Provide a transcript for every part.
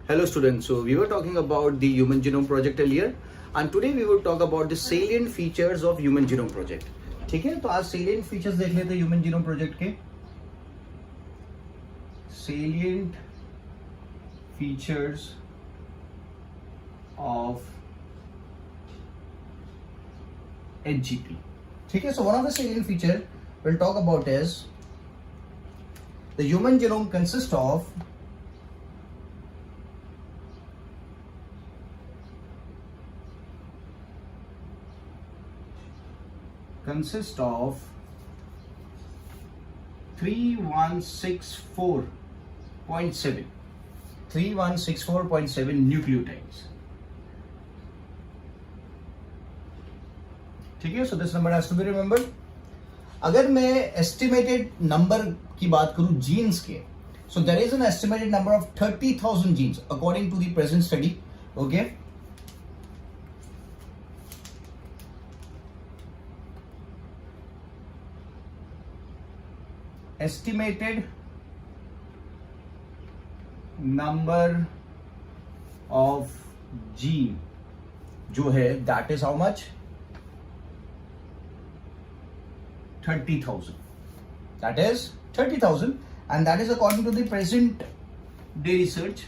Hello students, so we were talking about the Human Genome Project earlier and today we will talk about the salient features of Human Genome Project. ठीक है, तो आज salient features देख लेते हैं Human Genome Project के. Salient features of HGP. ठीक है, so one of the salient feature we'll talk about is the human genome consists of consists of 3164.7 nucleotides. ठीक है, so this number has to be remembered. अगर मैं estimated number की बात करूं genes के, so there is an estimated number of 30,000 genes according to the present study. Okay, estimated number of gene जो है that is how much 30,000. that is 30,000 and that is according to the present day research.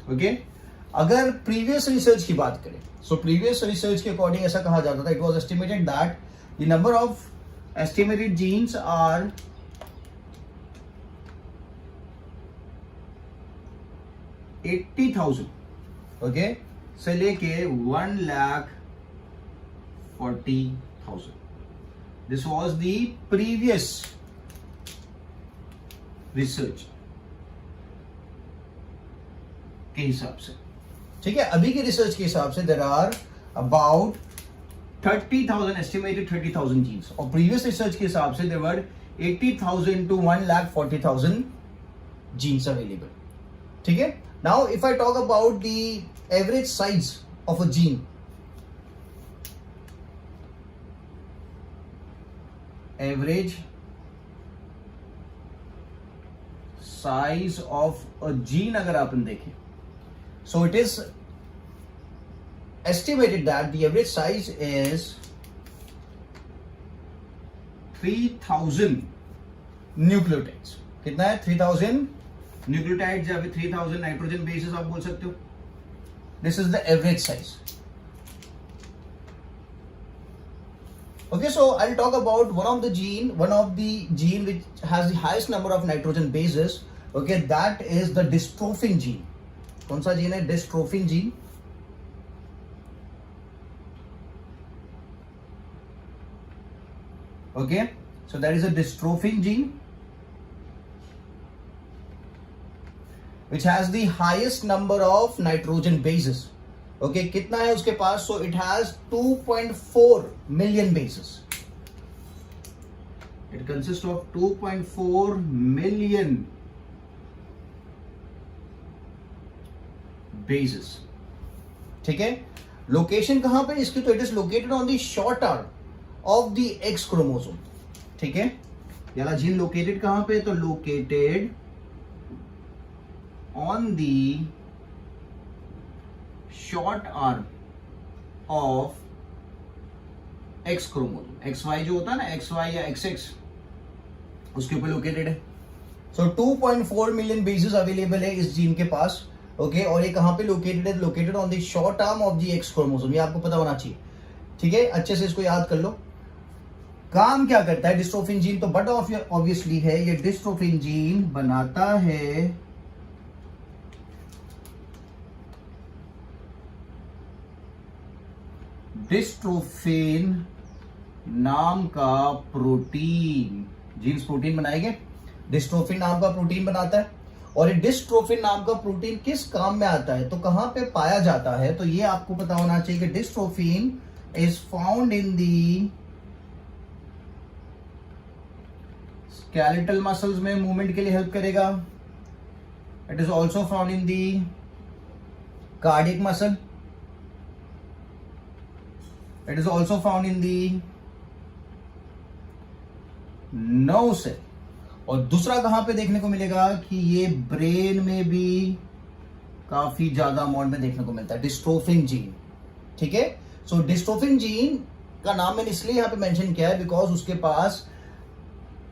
okay, अगर previous research की बात करें, so previous research के according ऐसा कहा जाता था, it was estimated that the number of estimated genes are 80,000. Okay, से लेके 1,40,000. This was the previous research के हिसाब से. ठीक है, अभी के रिसर्च के हिसाब से there are about 30,000 estimated 30,000 genes, और प्रीवियस रिसर्च के हिसाब से there were 80,000 to 1,40,000 genes available. ठीक है, now if I talk about the average size of a gene, average size of a gene अगर अपन देखें, so it is estimated that the average size is 3,000 nucleotides. कितना है? 3,000 nucleotides या फिर 3,000 nitrogen bases आप बोल सकते हो. This is the average size. Okay, so I will talk about one of the gene which has the highest number of nitrogen bases. okay, that is the dystrophin gene. कौन सा gene है? dystrophin gene. okay, so that is a dystrophin gene which has the highest number of nitrogen bases. okay, कितना है उसके पास? so it has 2.4 million bases. it consists of 2.4 million bases. ठीक है, location कहां पे इसकी? तो it is located on the short arm of the x chromosome. ठीक है, याला जीन लोकेटेड कहां पे? तो located on the short arm of X chromosome. XY जो होता है ना, XY या XX, उसके ऊपर लोकेटेड है. सो 2.4 मिलियन बेसिस अवेलेबल है इस जीन के पास. ओके, और ये कहां पे लोकेटेड है? Located on the short arm of the X chromosome. ये आपको पता होना चाहिए. ठीक है, अच्छे से इसको याद कर लो. काम क्या करता है डिस्ट्रोफिन जीन? तो बट ऑब्वियसली है, ये डिस्ट्रोफिन जीन बनाता है डिस्ट्रोफिन नाम का प्रोटीन. जीन्स प्रोटीन बनाएंगे, डिस्ट्रोफिन नाम का प्रोटीन बनाता है. और ये डिस्ट्रोफिन नाम का प्रोटीन किस काम में आता है? तो कहां पे पाया जाता है? तो ये आपको पता होना चाहिए कि dystrophin is found in the skeletal muscles में मूवमेंट के लिए हेल्प करेगा. It is also found in the cardiac muscle. It is also found in the nerve cell. और दूसरा कहां पे देखने को मिलेगा कि ये ब्रेन में भी काफी ज्यादा अमाउंट में देखने को मिलता है, डिस्ट्रोफिन जीन। ठीक है, सो डिस्ट्रोफिन जीन का नाम मैंने इसलिए यहां पे मेंशन किया है बिकॉज उसके पास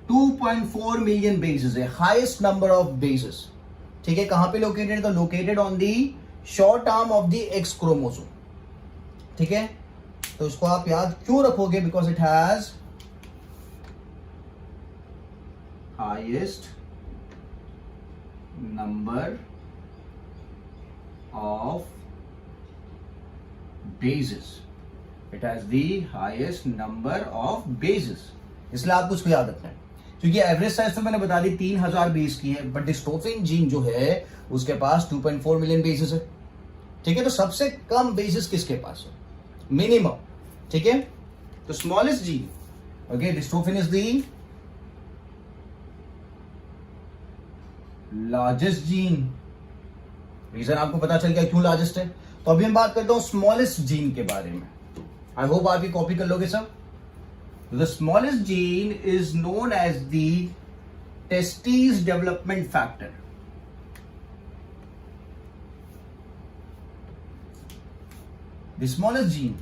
2.4 मिलियन बेसेस है, हाईएस्ट नंबर ऑफ बेसेस। ठीक है, कहां पे लोकेटेड, तो located on the short arm of the x chromosome. ठीक है, तो इसको आप याद क्यों रखोगे, because it has highest number of bases, it has the highest number of bases, इसलिए आपको इसको याद रखना है। क्योंकि एवरेज साइज तो मैंने बता दी 3000 बेस की है, बट डिस्ट्रोफिन जीन जो है उसके पास 2.4 मिलियन बेसेस है। ठीक है, तो सबसे कम बेसेस किसके पास है, मिनिमम। ठीक है, तो smallest gene, okay, dystrophin is the largest gene. Reason आपको पता चल गया क्यों लार्जेस्ट है। तो अभी हम बात करता हूं स्मॉलेस्ट जीन के बारे में। आई होप आप ये कॉपी कर लोगे सब। The smallest gene is known as the testis development factor. The smallest gene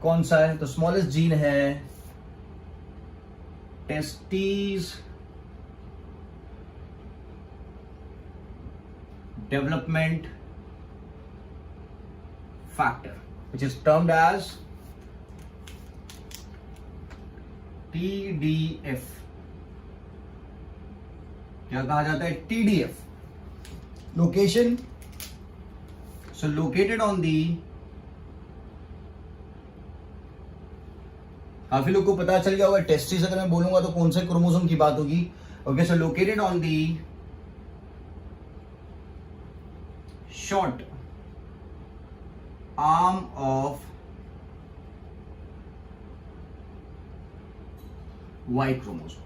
कौन सा है, तो स्मॉलेस्ट जीन है testis development factor, which is termed as TDF। क्या कहा जाता है, TDF। Location, so located on the, काफी लोग को पता चल गया होगा टेस्टिस अगर मैं बोलूंगा तो कौन से क्रोमोसोम की बात होगी। Okay, so located on the short arm of Y chromosome.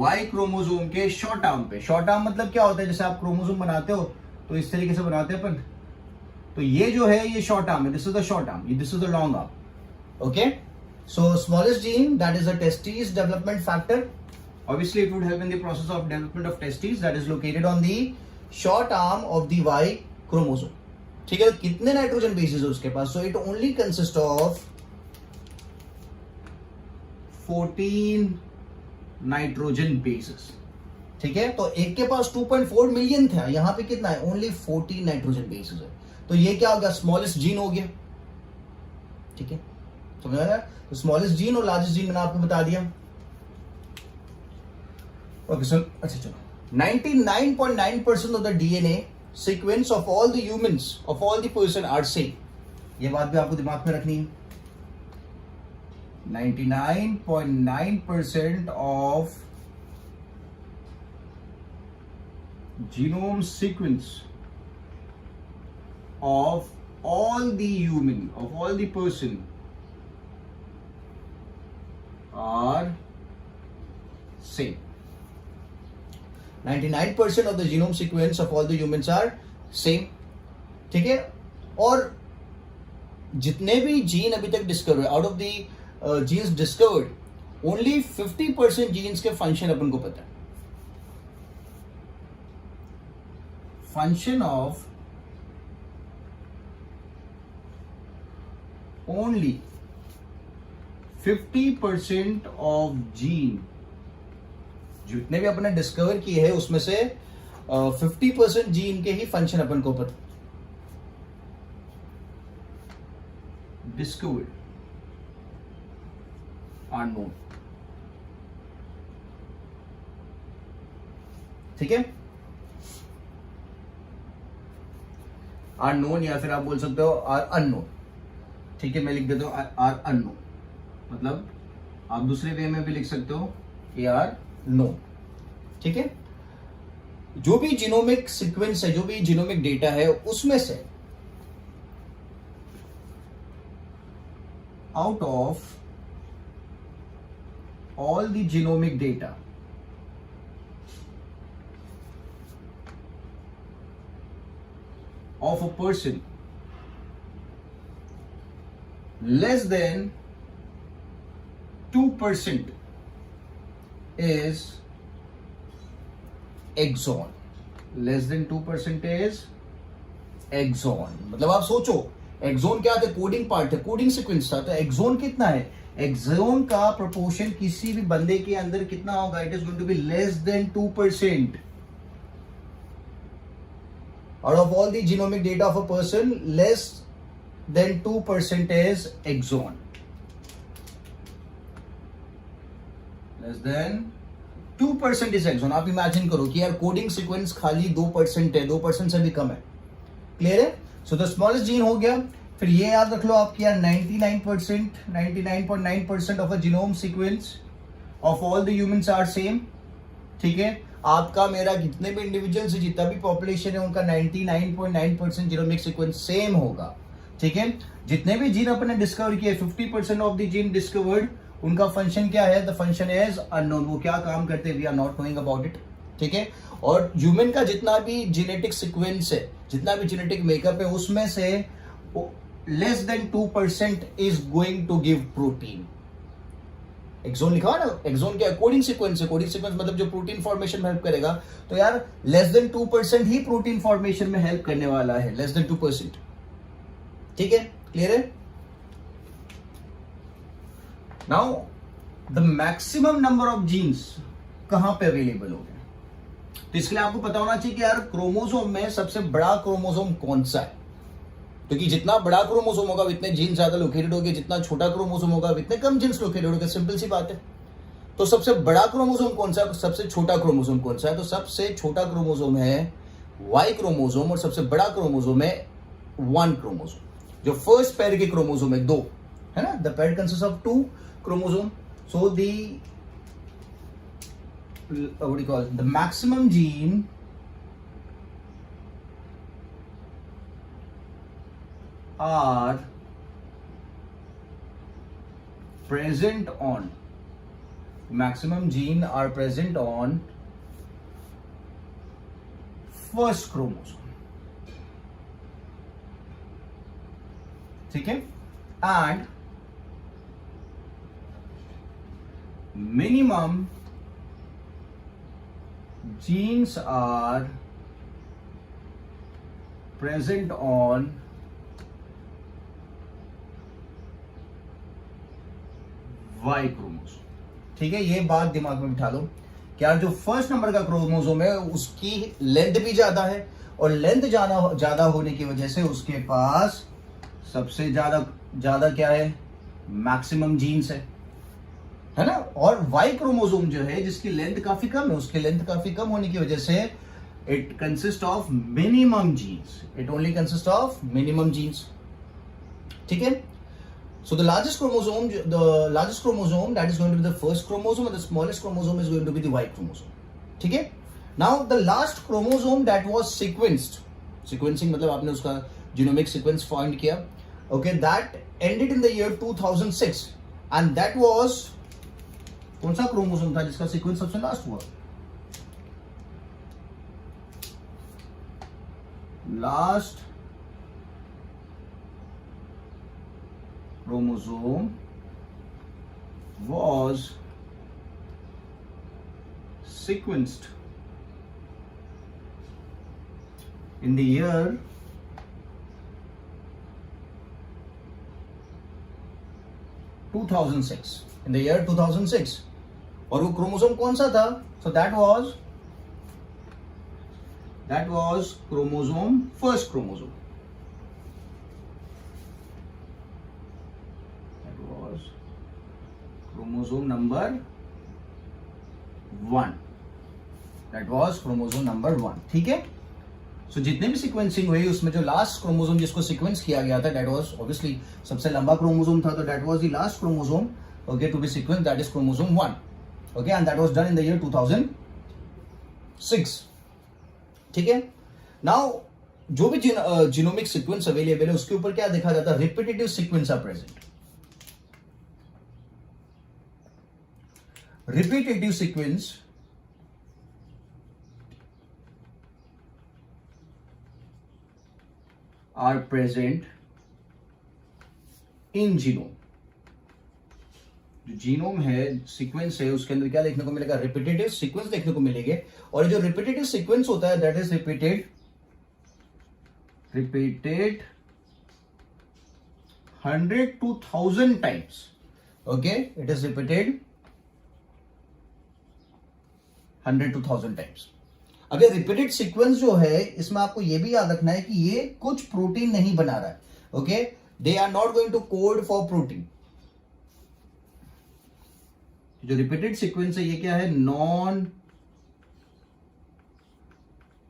Y chromosome के शॉर्ट आर्म पे, शॉर्ट आर्म मतलब क्या होता है, जैसे आप क्रोमोसोम बनाते हो तो इस तरीके से बनाते हैं अपन, तो ये जो है ये शॉर्ट आर्म है, this is the short arm, this is the long arm. Okay, so smallest gene that is the testis development factor. Obviously, it would help in the process of development of testes that is located on the short arm of the Y chromosome. ठीक है, तो कितने nitrogen bases है उसके पास, so it only consists of 14 nitrogen bases. ठीक है, तो एक के पास 2.4 मिलियन था, यहां पे कितना है, ओनली 14 नाइट्रोजन बेसेस है। तो ये क्या हो गया, स्मॉलेस्ट जीन हो गया। ठीक है, समझ आया, तो स्मॉलेस्ट जीन और लार्जेस्ट जीन मैंने आपको बता दिया। Okay, so अच्छा चलो, 99.9% of the DNA sequence of all the humans of all the person are same। ये बात भी आपको दिमाग में रखनी है। 99.9% of genome sequence of all the human of all the person are same। 99% of the genome sequence of all the humans are same। ठीक है, और जितने भी जीन अभी तक discover, out of the genes discovered only 50% genes के function अपन को पता है। Function of only 50% of gene, जितने भी अपने डिस्कवर किए हैं उसमें से 50% जीन के ही फंक्शन अपन को पता। Discovered are known. ठीक है, आर नोन, या फिर आप बोल सकते हो आर अननोन। ठीक है, मैं लिख देता हूं आर अननोन, मतलब आप दूसरे वे में भी लिख सकते हो ए आर नोन। ठीक है, जो भी जीनोमिक सीक्वेंस है, जो भी जीनोमिक डेटा है, उसमें से out of all the genomic data of a person, less than 2% is exon. Less than 2% is exon. मतलब आप सोचो एक्सोन क्या था, कोडिंग पार्ट है, कोडिंग सीक्वेंस था, तो एक्सोन कितना है, एक्सोन का प्रोपोर्शन किसी भी बंदे के अंदर कितना होगा, it is going to be less than 2%. Out of all the genomic data of a person, less than 2% is exon. Less than 2% is exon. आप इमेजिन करो कि यार कोडिंग सीक्वेंस खाली 2% है, 2% से भी कम है. क्लियर है? सो द स्मॉलेस्ट जीन हो गया. फिर ये याद रख लो आपकी यार 99%, 99.9% of a genome sequence of all the humans are same. ठीक है, आपका मेरा जितने भी इंडिविजुअल्स, जितना भी पॉपुलेशन है, उनका 99.9% जीनोमिक सीक्वेंस सेम होगा. ठीक है, जितने भी जीन अपने डिस्कवर किए, 50% ऑफ द जीन डिस्कवर्ड, उनका फंक्शन क्या है, द फंक्शन इज अननोन. वो क्या काम करते हैं, we are not knowing about it. ठीक है, और ह्यूमन का जितना भी जेनेटिक सीक्वेंस है, जितना भी जेनेटिक मेकअप है, उसमें से less than 2% is going to give protein. Exon लिखा ना, एक्सोन क्या है, कोडिंग सीक्वेंस है. कोडिंग सीक्वेंस मतलब जो प्रोटीन फॉर्मेशन में हेल्प करेगा. तो यार लेस देन 2% ही प्रोटीन फॉर्मेशन में हेल्प करने वाला है, लेस देन 2%. ठीक है, क्लियर है? Now the maximum number of genes कहां पे अवेलेबल हो गए, तो इसके लिए आपको पता होना चाहिए कि यार क्रोमोसोम में सबसे बड़ा क्रोमोसोम कौन सा है. क्योंकि जितना बड़ा क्रोमोसोम होगा उतने जीन ज्यादा लोकेटेड होंगे, जितना छोटा क्रोमोसोम होगा उतने कम जीन्स लोकेटेड होंगे. सिंपल सी बात है. तो सबसे बड़ा क्रोमोसोम कौन सा है, सबसे छोटा क्रोमोसोम कौन सा है, तो सबसे छोटा क्रोमोसोम है वाई क्रोमोसोम, और सबसे बड़ा क्रोमोसोम है 1 क्रोमोसोम. जो फर्स्ट पेयर के क्रोमोसोम है 2, है ना, the pair consist of 2 chromosome. So the what do you call it? The maximum gene are present on first chromosome. ठीक है, and minimum genes are present on Y chromosome. ठीक है, ये बात दिमाग में बिठा लो कि यार जो फर्स्ट नंबर का क्रोमोसोम है उसकी लेंथ भी ज्यादा है, और लेंथ ज्यादा होने की वजह से उसके पास सबसे ज्यादा क्या है, मैक्सिमम जीन्स है ना. और वाई क्रोमोसोम जो है जिसकी लेंथ काफी कम है, उसकी लेंथ काफी कम होने की वजह से it consist of minimum genes. It only consist of minimum genes. ठीक है, so the largest chromosome that is going to be the first chromosome, and the smallest chromosome is going to be the Y chromosome. ठीक है, now the last chromosome that was sequencing मतलब आपने उसका genomic sequence find किया, okay, that ended in the year 2006, and that was कौन सा chromosome था जिसका सीक्वेंस सबसे लास्ट हुआ, last chromosome was sequenced in the year 2006. In the year 2006. और वो क्रोमोसोम कौन सा था, so that was chromosome, first chromosome. Chromosome number 1. That was chromosome number 1. ठीक है, सो जितने भी सीक्वेंसिंग हुई उसमें जो लास्ट क्रोमोसोम जिसको सीक्वेंस किया गया था, दैट वाज ऑब्वियसली सबसे लंबा क्रोमोसोम था, तो that was the last chromosome, okay, to be sequence, that is chromosome 1. Okay, and that was done in the year 2006. ठीक है, नाउ जो भी जीनोमिक सीक्वेंस अवेलेबल है उसके ऊपर क्या देखा जाता है, repetitive sequence are present. Repetitive sequence are present in genome. जो जीनोम है, सीक्वेंस है, उसके अंदर क्या देखने को मिलेगा? रिपीटेटिव सीक्वेंस देखने को मिलेंगे। और जो रिपीटेटिव सीक्वेंस होता है that is repeated 100 to 1000 times. Okay, it is repeated 100 to 1000 times. अब ये रिपीटेड सीक्वेंस जो है, इसमें आपको ये भी याद रखना है कि ये कुछ प्रोटीन नहीं बना रहा है। Okay, they are not going to code for protein. जो रिपीटेड सीक्वेंस है ये क्या है? नॉन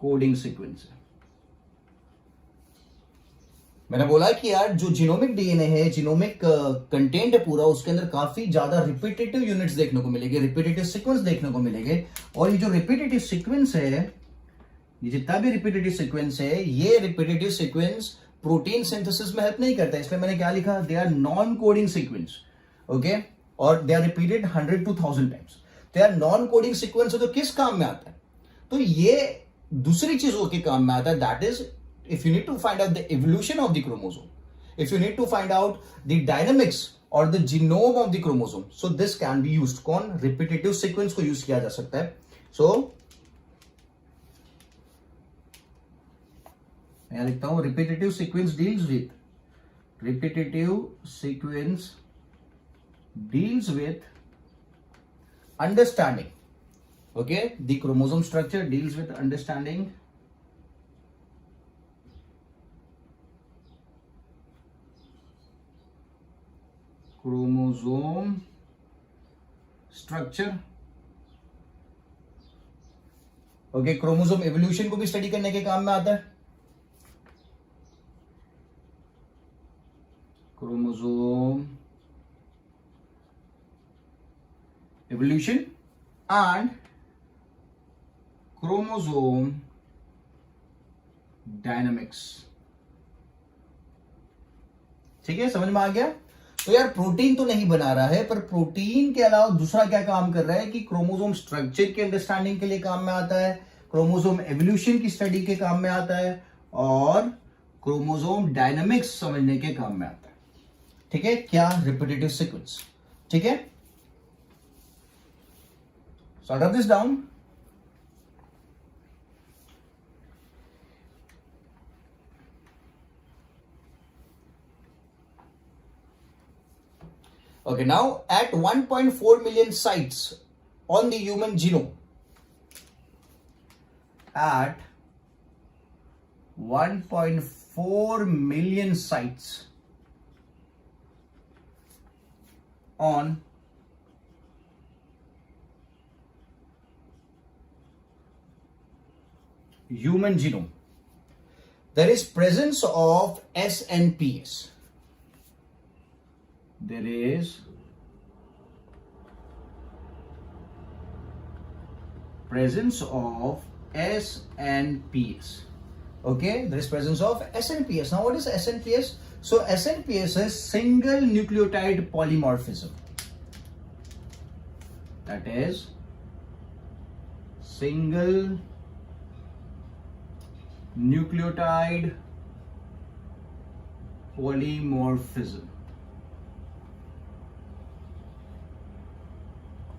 कोडिंग सीक्वेंस है। मैंने बोला कि यार जो जीनोमिक डीएनए है, जीनोमिक कंटेंट है पूरा, उसके अंदर काफी ज्यादा रिपीटेटिव यूनिट्स देखने को मिलेंगे, रिपीटेटिव सीक्वेंस देखने को मिलेंगे। और ये जो रिपीटेटिव सीक्वेंस है, ये जितना भी रिपीटेटिव सीक्वेंस है, ये रिपीटेटिव सीक्वेंस प्रोटीन सिंथेसिस में हेल्प नहीं करता। इसलिए मैंने क्या लिखा? They are non coding sequence. Okay, और they are repeated 100 to 1000 times. तो यार नॉन कोडिंग सीक्वेंस है तो किस काम में आता है? तो ये दूसरी चीजों के काम में आता है। That is if you need to find out the evolution of the chromosome, if you need to find out the dynamics or the genome of the chromosome, so this can be used। कौन? repetitive sequence को use किया जा सकता है। so मैं लिखता हूं repetitive sequence deals with understanding, okay, the chromosome structure deals with understanding chromosome structure. Okay, chromosome evolution को भी स्टडी करने के काम में आता है। Chromosome evolution and chromosome dynamics. ठीक है, समझ में आ गया? तो यार प्रोटीन तो नहीं बना रहा है, पर प्रोटीन के अलावा दूसरा क्या काम कर रहा है कि क्रोमोसोम स्ट्रक्चर के अंडरस्टैंडिंग के लिए काम में आता है, क्रोमोसोम एवोल्यूशन की स्टडी के काम में आता है, और क्रोमोसोम डायनामिक्स समझने के काम में आता है। ठीक है, क्या? Repetitive sequence. ठीक है, so write this down. Okay, now at 1.4 million sites on the human genome, at 1.4 million sites on human genome, there is presence of SNPs. There is presence of SNPs. Okay, there is presence of SNPs. Now, what is SNPs? So, SNPs is single nucleotide polymorphism. That is single nucleotide polymorphism।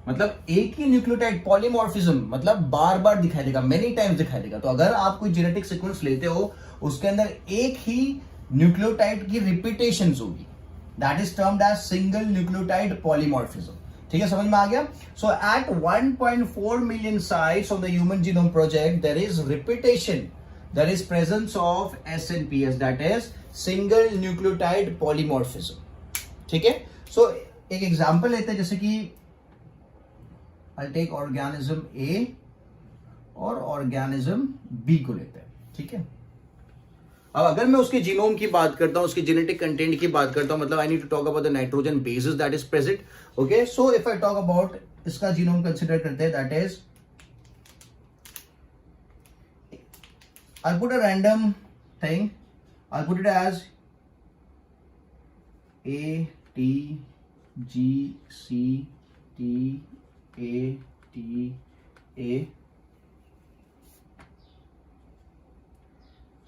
मतलब एक ही nucleotide polymorphism, मतलब बार बार दिखाई देगा, many times दिखाई देगा। तो अगर आप कोई जेनेटिक सीक्वेंस लेते हो, उसके अंदर एक ही न्यूक्लियोटाइड की रिपीटेशंस होगी, that is termed as single nucleotide polymorphism. ठीक है, समझ में आ गया? So at 1.4 million sites on the human genome project there is repetition, there is presence of SNPs, that is single nucleotide polymorphism. ठीक है, सो एक एग्जांपल लेते हैं, जैसे कि I'll take organism A और organism B को लेते हैं। ठीक है, अब अगर मैं उसके जीनोम की बात करता हूं, उसके जेनेटिक कंटेंट की बात करता हूं, मतलब I need to talk about the nitrogen basis that is present. Okay, so if I talk about इसका जीनोम कंसिडर करते हैं, that is I put a random thing, I put it as ATGCT ATA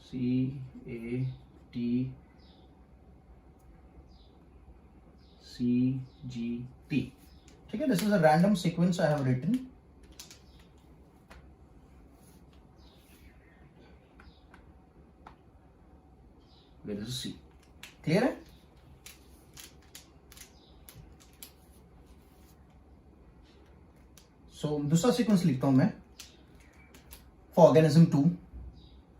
CAT CGT. ठीक है, this is a random sequence I have written. Where is C? Clear है? So दूसरा sequence लिखता हूं मैं for organism 2.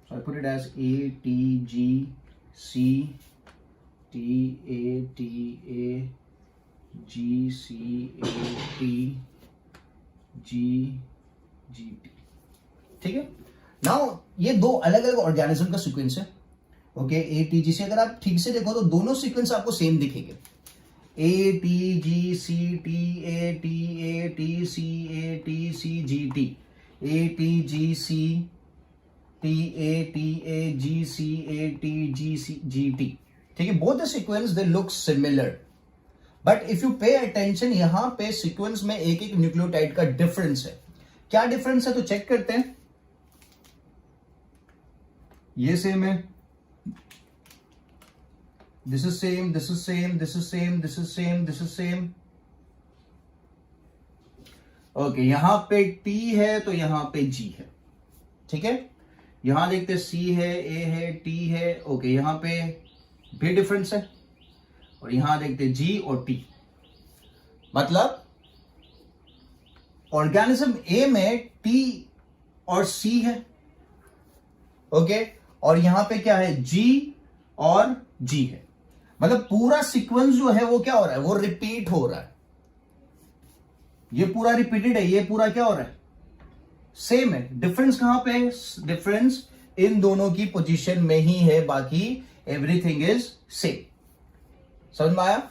So I put it as ATGCATAGCATGGT. ठीक है. Now ये दो अलग अलग ऑर्गेनिज्म का सीक्वेंस है. Okay, ATGC. अगर आप ठीक से देखो तो दोनों सीक्वेंस आपको सेम दिखेंगे. ATGCTATATCATCGT, ATGCTATAGCATGCT. ठीक है, both the sequence they look similar, but if you pay attention यहां पे सीक्वेंस में एक एक न्यूक्लियोटाइड का डिफरेंस है. क्या डिफरेंस है तो चेक करते हैं. ये सेम है, this is same, this is same, this is same, this is same, this is same. Okay, यहां पे T है तो यहां पे G है. ठीक है, यहां देखते C है, A है, T है. ओके, यहां पे भी डिफरेंस है और यहां देखते G और T. मतलब ऑर्गेनिज्म A में T और C है. ओके, और यहां पे क्या है, G और G है. मतलब पूरा सीक्वेंस जो है वो क्या हो रहा है, वो रिपीट हो रहा है. ये पूरा रिपीटेड है, ये पूरा क्या हो रहा है, सेम है. डिफरेंस कहां पे है, डिफरेंस इन दोनों की पोजीशन में ही है, बाकी एवरीथिंग इज सेम. समझ में आया?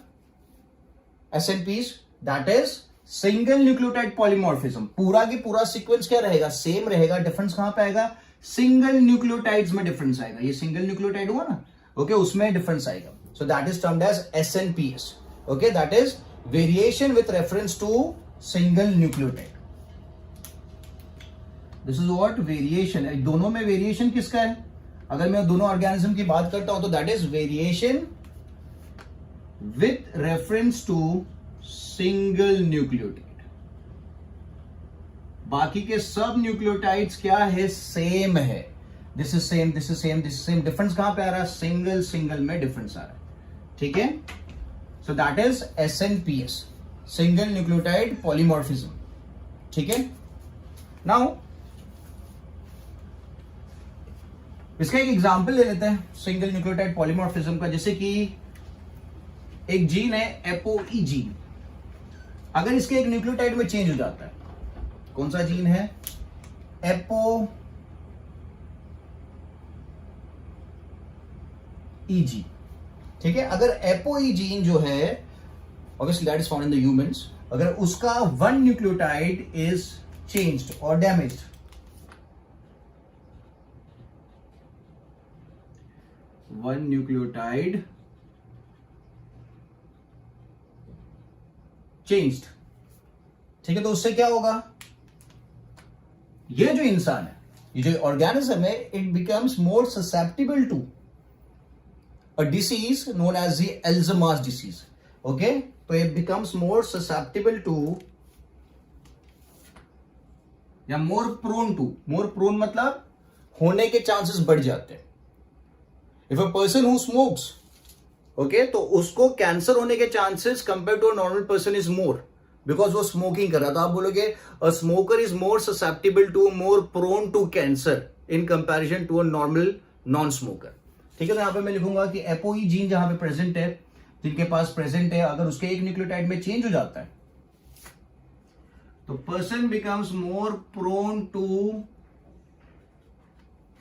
SNPs, that is single nucleotide polymorphism. पूरा की पूरा सीक्वेंस क्या रहेगा, सेम रहेगा. डिफरेंस कहां पे आएगा, सिंगल न्यूक्लियोटाइड्स में डिफरेंस आएगा. ये सिंगल न्यूक्लियोटाइड हुआ ना, ओके, उसमें डिफरेंस आएगा. So that is termed as SNPs. Okay, that is variation with reference to single nucleotide. This is what variation. दोनों में variation किसका है? अगर मैं दोनों ऑर्गेनिज्म की बात करता हूं तो that is variation with reference to single nucleotide. बाकी के सब न्यूक्लियोटाइड्स क्या है, सेम है. This is same, this is same, this is same. Difference कहां पे आ रहा है, सिंगल सिंगल में डिफरेंस आ रहा है. ठीक है, so that is SNPs, single nucleotide polymorphism. ठीक है. नाउ इसका एक एग्जांपल ले लेते हैं सिंगल न्यूक्लियोटाइड पॉलीमॉर्फिज्म का. जैसे कि एक जीन है ApoE जीन. अगर इसके एक न्यूक्लियोटाइड में चेंज हो जाता है, कौन सा जीन है, ApoE जीन. ठीक है, अगर ApoE जीन जो है, obviously that is found in the humans, अगर उसका वन न्यूक्लियोटाइड इज चेंज्ड और डैमेज्ड, वन न्यूक्लियोटाइड चेंज्ड, ठीक है, तो उससे क्या होगा, ये जो इंसान है, ये जो ऑर्गेनिज्म है, it becomes more susceptible to a disease known as the Alzheimer's disease. Okay, so it becomes more susceptible to या more prone to. More prone मतलब होने के चांसेस बढ़ जाते हैं. If a person who smokes, okay, तो उसको cancer होने के chances compare to a normal person is more, because वो स्मोकिंग कर रहा. तो आप बोलोगे a smoker is more susceptible to, more prone to cancer in comparison to a normal non smoker. ठीक है, तो यहां पे मैं लिखूंगा कि ApoE जीन जहां पे प्रेजेंट है, जिनके पास प्रेजेंट है, अगर उसके एक न्यूक्लियोटाइड में चेंज हो जाता है तो person becomes more prone to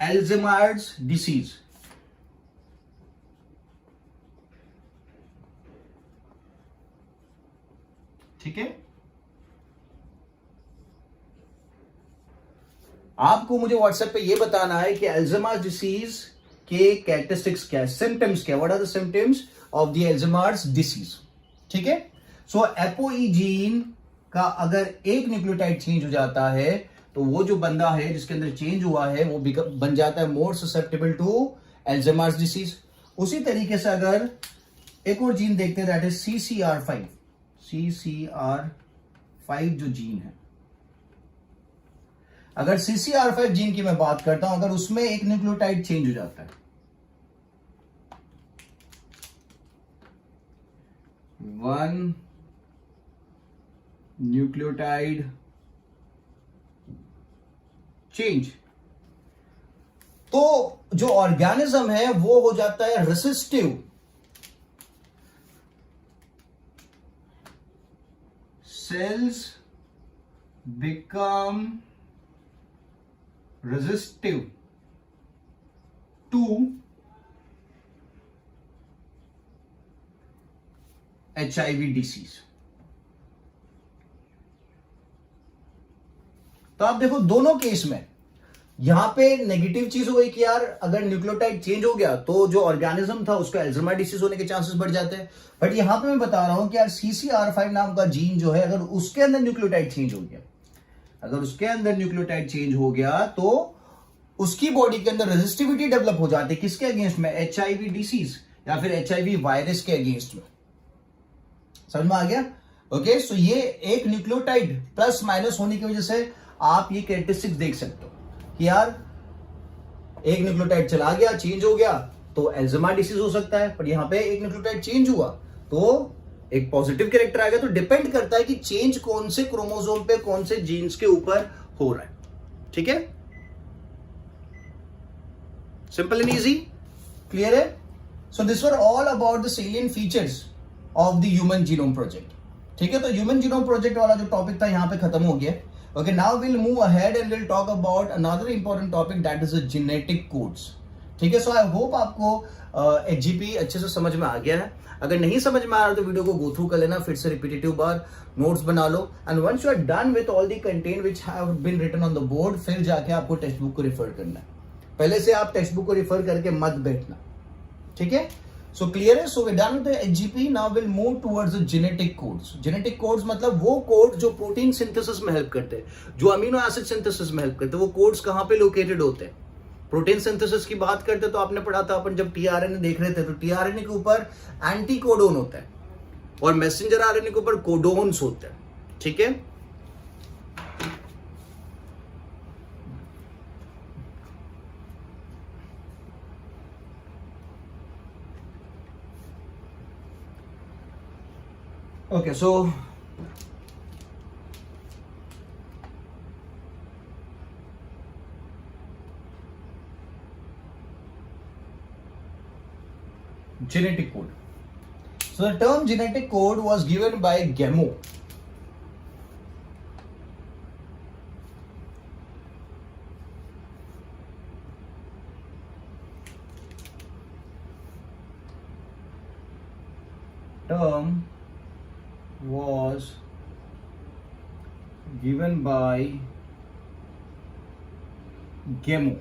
Alzheimer's disease. ठीक है, आपको मुझे व्हाट्सएप पे ये बताना है कि Alzheimer's डिसीज के कैरेक्टरिस्टिक्स क्या है, सिम्टम्स क्या, what are the symptoms of the Alzheimer's disease. ठीक है, सो ApoE जीन का अगर एक न्यूक्लियोटाइड चेंज हो जाता है तो वो जो बंदा है जिसके अंदर चेंज हुआ है वो बन जाता है more susceptible to Alzheimer's disease. उसी तरीके से अगर एक और जीन देखते हैं, दैट इज CCR5। CCR5 जो जीन है, अगर CCR5 जीन की मैं बात करता हूं, अगर उसमें एक न्यूक्लियोटाइड चेंज हो जाता है, वन न्यूक्लियोटाइड चेंज, तो जो ऑर्गेनिज्म है वो हो जाता है resistive. Cells become resistive to HIV disease. तो आप देखो दोनों केस में यहां पे नेगेटिव चीज हो गई कि यार अगर न्यूक्लियोटाइड चेंज हो गया तो जो ऑर्गेनिज्म था उसका अल्जाइमर डिसीज होने के चांसेस बढ़ जाते हैं। बट यहां पे मैं बता रहा हूं कि यार CCR5 नाम का जीन जो है, अगर उसके अंदर न्यूक्लियोटाइड चेंज हो गया, अगर उसके अंदर न्यूक्लियोटाइड चेंज हो गया तो उसकी बॉडी के अंदर रेजिस्टिविटी डेवलप हो जाती है। किसके अगेंस्ट में? HIV डिसीज या फिर HIV वायरस के अगेंस्ट में। समझ में आ गया? ओके, सो ये एक न्यूक्लियोटाइड प्लस माइनस होने की वजह से आप ये कैरेक्टरिस्टिक्स देख सकते हो कि यार एक न्यूक्लियोटाइड चला गया, चेंज हो गया तो अल्जाइमर डिसीज हो सकता है, पर यहां पे एक न्यूक्लियोटाइड चेंज हुआ तो एक पॉजिटिव कैरेक्टर आ गया। तो डिपेंड करता है कि चेंज कौन से क्रोमोसोम पे, कौन से जीन्स के ऊपर हो रहा है। ठीक है, सिंपल एंड इजी, क्लियर है? So this were all about the salient features of the human genome project. ठीक है, तो ह्यूमन जीनोम प्रोजेक्ट वाला जो टॉपिक था यहां पे खत्म हो गया। Okay, now we'll move ahead and we'll talk about another important topic, that is the genetic codes. ठीक है, so I hope आपको HGP अच्छे से समझ में आ गया है। अगर नहीं समझ में आ रहा तो वीडियो को गो थ्रू कर लेना, फिर से रिपीटेटिव बार नोट्स बना लो, and once you are done with all the content which have been written on the board, फिर जाके आपको टेक्स्ट बुक को रिफर करना है। पहले से आप टेक्स्ट बुक को रिफर करके मत बैठना। ठीक है, सो क्लियर है? So we done with the HGP, now will move towards the genetic codes. Genetic codes मतलब वो कोड जो प्रोटीन सिंथेसिस में हेल्प करते हैं, जो अमीनो एसिड सिंथेसिस में हेल्प करते हैं। वो कोड्स कहां पे लोकेटेड होते हैं? प्रोटीन सिंथेसिस की बात करते तो आपने पढ़ा था अपन, जब tRNA देख रहे थे तो tRNA के ऊपर एंटी कोडोन होता है और मैसेंजर RNA के ऊपर कोडोन्स होते हैं। ठीक है, okay, so genetic code. So the term genetic code was given by Gamow. Term was given by Gamow.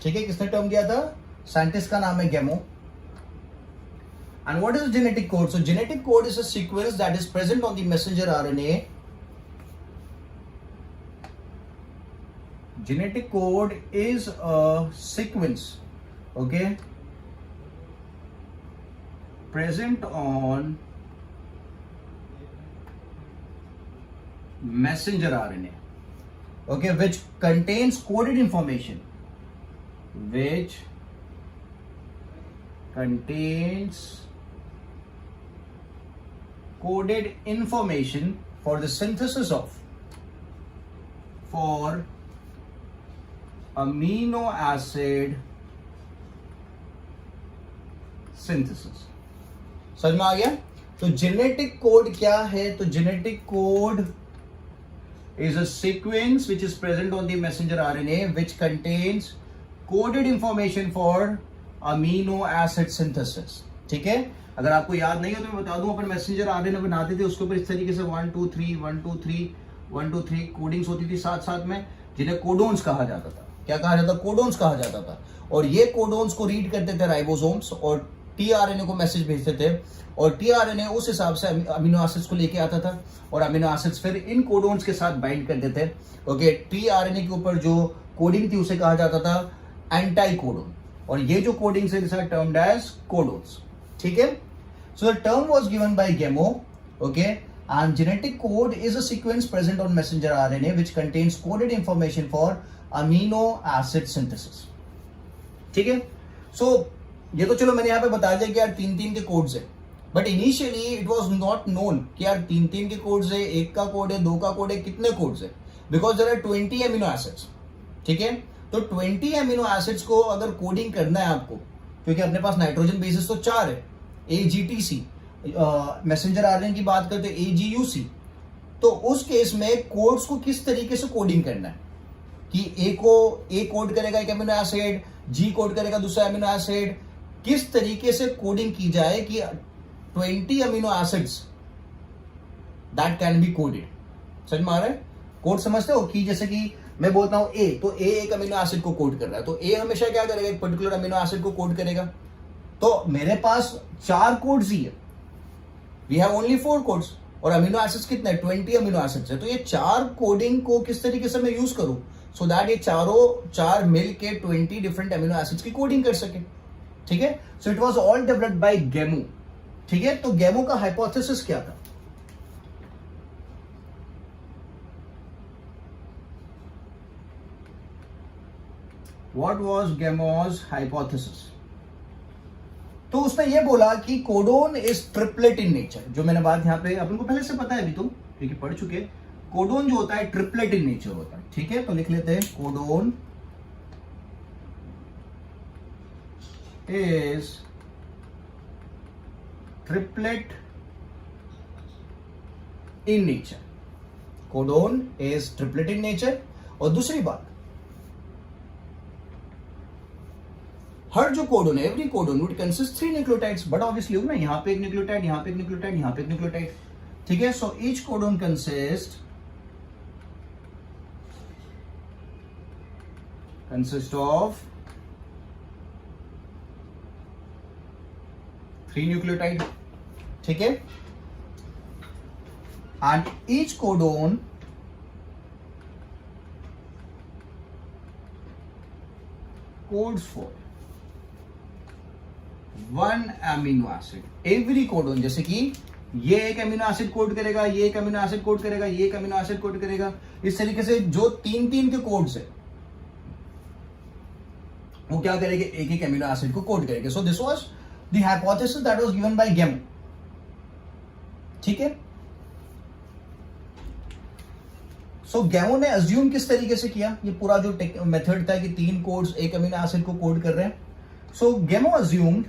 ठीक है, किसने टर्म दिया था? साइंटिस्ट का नाम है Gamow. And what is genetic code? So genetic code is a sequence that is present on the messenger RNA. Genetic code is a sequence, okay, present on messenger RNA, okay, which contains coded information, which contains coded information for the synthesis of, for amino acid synthesis. समझ में आ गया? तो genetic code क्या है? तो genetic code is a sequence which is present on the messenger RNA which contains coded information for amino acid synthesis. ठीक है, अगर आपको याद नहीं हो तो मैं बता दूं, अपन मैसेंजर RNA बनाते थे, उसके ऊपर इस तरीके से 1 2 3 1 2 3 1 2 3 कोडिंग्स होती थी साथ साथ में, जिन्हें कोडोन्स कहा जाता था। क्या कहा जाता? कोडोन्स कहा जाता था। और ये कोडोन्स को रीड करते थे राइबोसोम्स और tRNA को मैसेज भेजते थे, और tRNA उस हिसाब से अमीनो एसिड्स को लेके आता था, और अमीनो एसिड्स फिर इन कोडोन्स के साथ बाइंड करते थे। ओके, tRNA के ऊपर जो कोडिंग थी उसे कहा जाता था एंटी कोडोन, और ये जो कोडिंग है टर्म्ड एज कोडोन्स। ठीक है. So the term was given by Gemo, okay, and genetic code is a sequence present on messenger RNA which contains coded information for amino acid synthesis. ठीक है. So ये तो चलो मैंने यहाँ पे बता दिया कि यार 3 के कोड्स है, but initially it was not known कि यार 3 के कोड्स है, 1 का कोड है, 2 का कोड है, कितने कोड्स है, because there are 20 amino acids. ठीक है. तो 20 अमीनो एसिड्स को अगर कोडिंग करना है आपको, क्योंकि अपने पास नाइट्रोजन बेसिस तो 4 है, AGTC, मैसेंजर आरएनए की बात करते हैं AGUC, तो उस केस में कोड्स को किस तरीके से कोडिंग करना है कि A को A कोड करेगा एक अमीनो एसिड, G कोड करेगा दूसरा अमीनो एसिड, किस तरीके से कोडिंग की जाए कि 20 amino acids that can be coded. समझ में आ रहा है? कोड समझते हो कि जैसे कि मैं बोलता हूं A, तो A एक अमीनो एसिड को कोड कर रहा है, तो A हमेशा क्या करेगा, एक पर्टिकुलर अमीनो एसिड को कोड करेगा. तो मेरे पास 4 कोड्स ही है, वी हैव ओनली 4 कोड्स, और अमीनो एसिड्स कितने, 20 अमीनो एसिड्स है. तो ये 4 कोडिंग को किस तरीके से मैं यूज करूं सो दैट ये चार मिल के 20 डिफरेंट अमीनो एसिड्स की कोडिंग कर सके. ठीक है. सो it was all developed by गेमो. ठीक है. तो गेमो का हाइपोथेसिस क्या था? What was Gamo's hypothesis? तो उसने ये बोला कि codon is triplet in nature. जो मैंने बात यहां पे अपन को पहले से पता है अभी तो, क्योंकि पढ़ चुके. कोडोन जो होता है ट्रिपलेट इन नेचर होता है. ठीक है. तो लिख लेते हैं codon is triplet in nature. Codon is triplet in nature. और दूसरी बात, हर जो कोडोन है, every codon would consist 3 nucleotides. But obviously हो ना, यहां पे एक न्यूक्लियोटाइड, यहां पे एक न्यूक्लियोटाइड, यहां पे एक न्यूक्लियोटाइड. ठीक है. So each codon consist of 3 nucleotide. ठीक है. And each codon codes for 1 amino acid. Every codon, जैसे कि ये एक अमीनो एसिड कोड करेगा, ये एक अमीनो एसिड कोड करेगा, ये एक अमीनो एसिड कोड करेगा. इस तरीके से जो 3 के कोड्स है वो क्या करेंगे, एक अमीनो एसिड को कोड करेंगे. सो this was the hypothesis that was given by गेमो. ठीक है. सो गेमो ने अज्यूम किस तरीके से किया, ये पूरा जो मेथड था कि 3 कोड्स एक अमीनो एसिड को कोड कर रहे हैं. सो गेमो अज्यूम्ड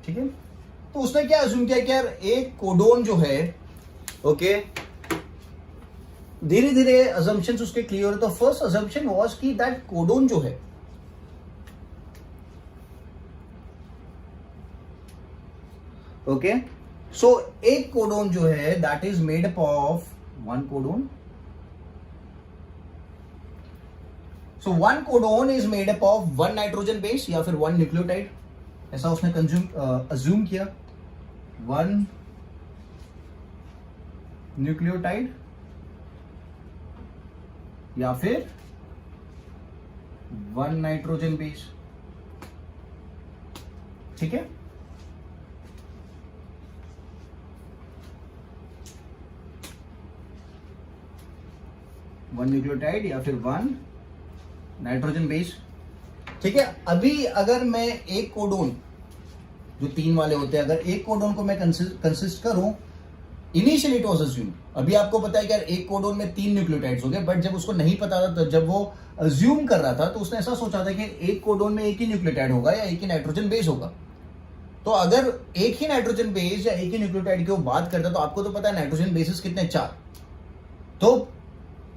ठीक है. तो उसने क्या अज्यूम किया कि यार एक कोडोन जो है, ओके, धीरे धीरे अजम्पशंस उसके क्लियर हो. तो फर्स्ट अजम्पशन वाज कि दैट कोडोन जो है, ओके, सो एक कोडोन जो है that is made up of 1 codon. So 1 codon is made up of 1 nitrogen base या फिर 1 न्यूक्लियोटाइड. ऐसा उसने अज्यूम किया. 1 न्यूक्लियोटाइड या फिर 1 नाइट्रोजन बेस. ठीक है. वन न्यूक्लियोटाइड या फिर 1 नाइट्रोजन बेस. ठीक है. अभी अगर मैं एक कोडोन, जो 3 वाले होते हैं, अगर एक कोडोन को मैं कंसिस्ट करूं, इनिशियली इट वाज अज्यूम, अभी आपको पता है कि यार एक कोडोन में 3 न्यूक्लियोटाइड्स हो गए, बट जब उसको नहीं पता था, तो जब वो अज्यूम कर रहा था, तो उसने ऐसा सोचा था कि एक कोडोन में एक ही न्यूक्लियोटाइड होगा या एक ही नाइट्रोजन बेस होगा. तो अगर एक ही नाइट्रोजन बेस या एक ही न्यूक्लियोटाइड की वो बात करता, तो आपको तो पता है नाइट्रोजन बेसिस कितने, 4. तो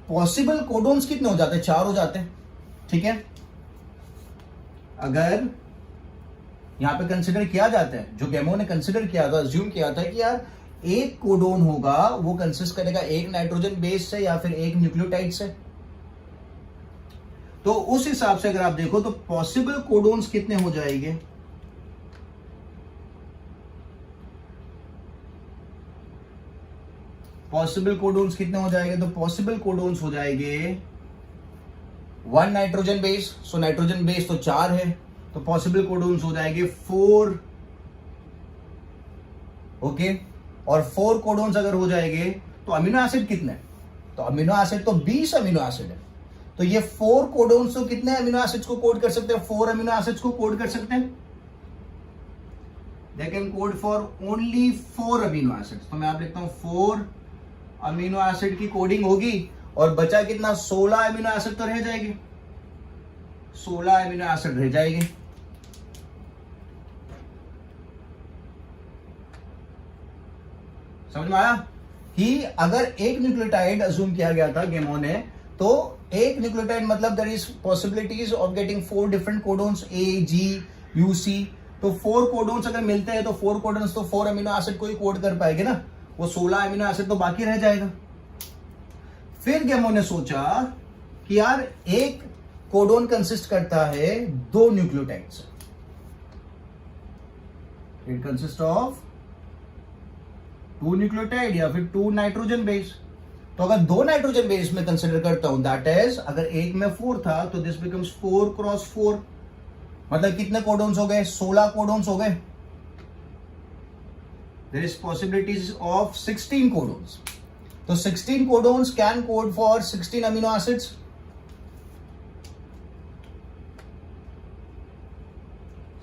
पॉसिबल कोडोन्स कितने हो जाते हैं, 4 हो जाते हैं. ठीक है. अगर यहां पे कंसिडर किया जाता है, जो गेमो ने कंसिडर किया था, अज्यूम किया था कि यार एक कोडोन होगा, वो कंसिस्ट करेगा एक नाइट्रोजन बेस से या फिर एक न्यूक्लियोटाइड से. तो उस हिसाब से अगर आप देखो तो पॉसिबल कोडोन्स कितने हो जाएंगे, पॉसिबल कोडोन्स कितने हो जाएंगे, तो पॉसिबल कोडोन्स हो जाएंगे 1 nitrogen base, so nitrogen base तो 4 है, तो पॉसिबल कोडोन्स हो जाएंगे 4, ओके। और 4 कोडोन्स अगर हो जाएंगे तो अमीनो एसिड कितने, तो अमीनो एसिड तो 20 अमीनो एसिड है, तो ये 4 कोडोन्स तो कितने अमीनो एसिड्स को कोड कर सकते हैं, 4 अमीनो एसिड्स को कोड कर सकते हैं, they can code for only 4 amino acids. तो मैं आप लिखता हूं 4 अमीनो एसिड की कोडिंग होगी, और बचा कितना, 16 अमीनो एसिड तो रह जाएंगे, 16 अमीनो एसिड रह जाएंगे। समझ में आया कि अगर एक न्यूक्लियोटाइड अज्यूम किया गया था गेमो ने, तो एक न्यूक्लियोटाइड मतलब there is possibilities of getting 4 different codons A, G, U, C, तो 4 कोडोन्स अगर मिलते हैं तो 4 कोडोन्स तो 4 अमीनो एसिड को ही कोड कर पाएंगे ना, वो 16 अमीनो एसिड तो बाकी रह जाएगा। फिर गेमो ने सोचा कि यार एक कोडोन कंसिस्ट करता है 2 न्यूक्लियोटाइड से, इट कंसिस्ट ऑफ 2 न्यूक्लियोटाइड या फिर 2 नाइट्रोजन बेस। तो अगर 2 नाइट्रोजन बेस में कंसिडर करता हूं, दैट इज अगर एक में 4 था तो दिस बिकम्स 4 क्रॉस 4, मतलब कितने कोडोन्स हो गए, 16 कोडोन्स हो गए। There is possibilities of 16 codons, तो 16 codons can code for 16 amino acids.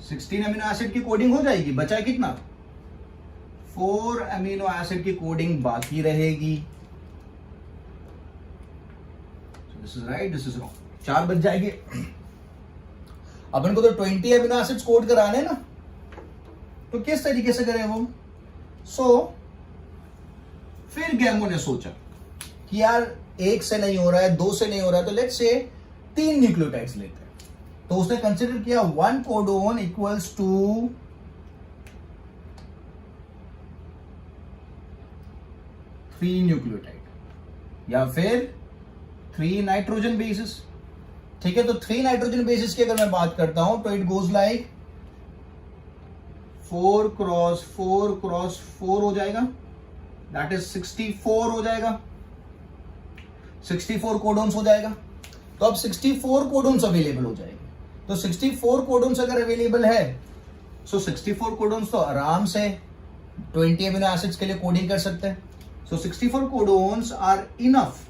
Sixteen amino acid की कोडिंग हो जाएगी, बचा कितना, 4 अमीनो एसिड की कोडिंग बाकी रहेगी। This is right, this is wrong, 4 बच जाएंगे। अपन को तो 20 अमीनो एसिड्स कोड कराने ना, तो किस तरीके से करें वो। फिर गैमो ने सोचा कि यार 1 से नहीं हो रहा है, 2 से नहीं हो रहा है, तो लेट्स से 3 न्यूक्लियोटाइड्स लेते हैं। तो उसने कंसिडर किया 1 कोडोन इक्वल्स टू 3 न्यूक्लियोटाइड या फिर 3 नाइट्रोजन बेसिस। ठीक है, तो 3 नाइट्रोजन बेसिस की अगर मैं बात करता हूं तो it goes like 4 cross 4 cross 4 हो जाएगा, दैट इज 64 हो जाएगा, 64 कोडोन्स हो जाएगा। तो अब 64 कोडोन्स अवेलेबल हो जाएंगे। तो 64 कोडोन्स अगर अवेलेबल है, सो 64 कोडोन्स तो आराम से 20 अमीनो एसिड्स के लिए कोडिंग कर सकते हैं। So 64 codons are enough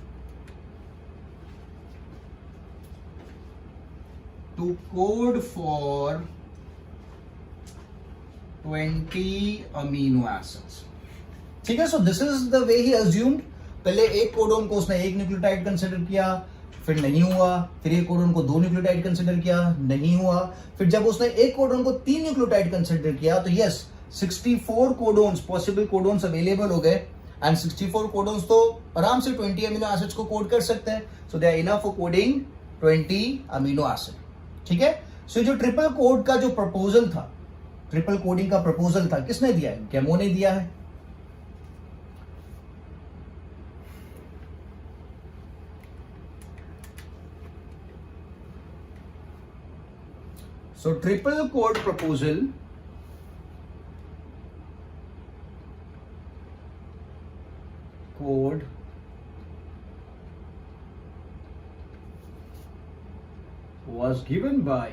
to code for 20 amino acids। ठीक है, so this is the way he assumed। पहले एक कोडोन को उसने 1 न्यूक्लियोटाइड कंसिडर किया, फिर नहीं हुआ, फिर एक कोडोन को 2 न्यूक्लियोटाइड कंसिडर किया, नहीं हुआ, फिर जब उसने एक कोडोन को 3 न्यूक्लियोटाइड कंसिडर किया तो yes 64 codons possible codons available हो गए, एंड 64 कोडोन्स तो आराम से 20 अमीनो एसिड्स को कोड कर सकते हैं। So they are enough for coding 20 amino acid. ठीक है, सो जो ट्रिपल कोड का जो प्रपोजल था, ट्रिपल कोडिंग का प्रपोजल था, किसने दिया है, गैमो ने दिया है। So triple code proposal was given by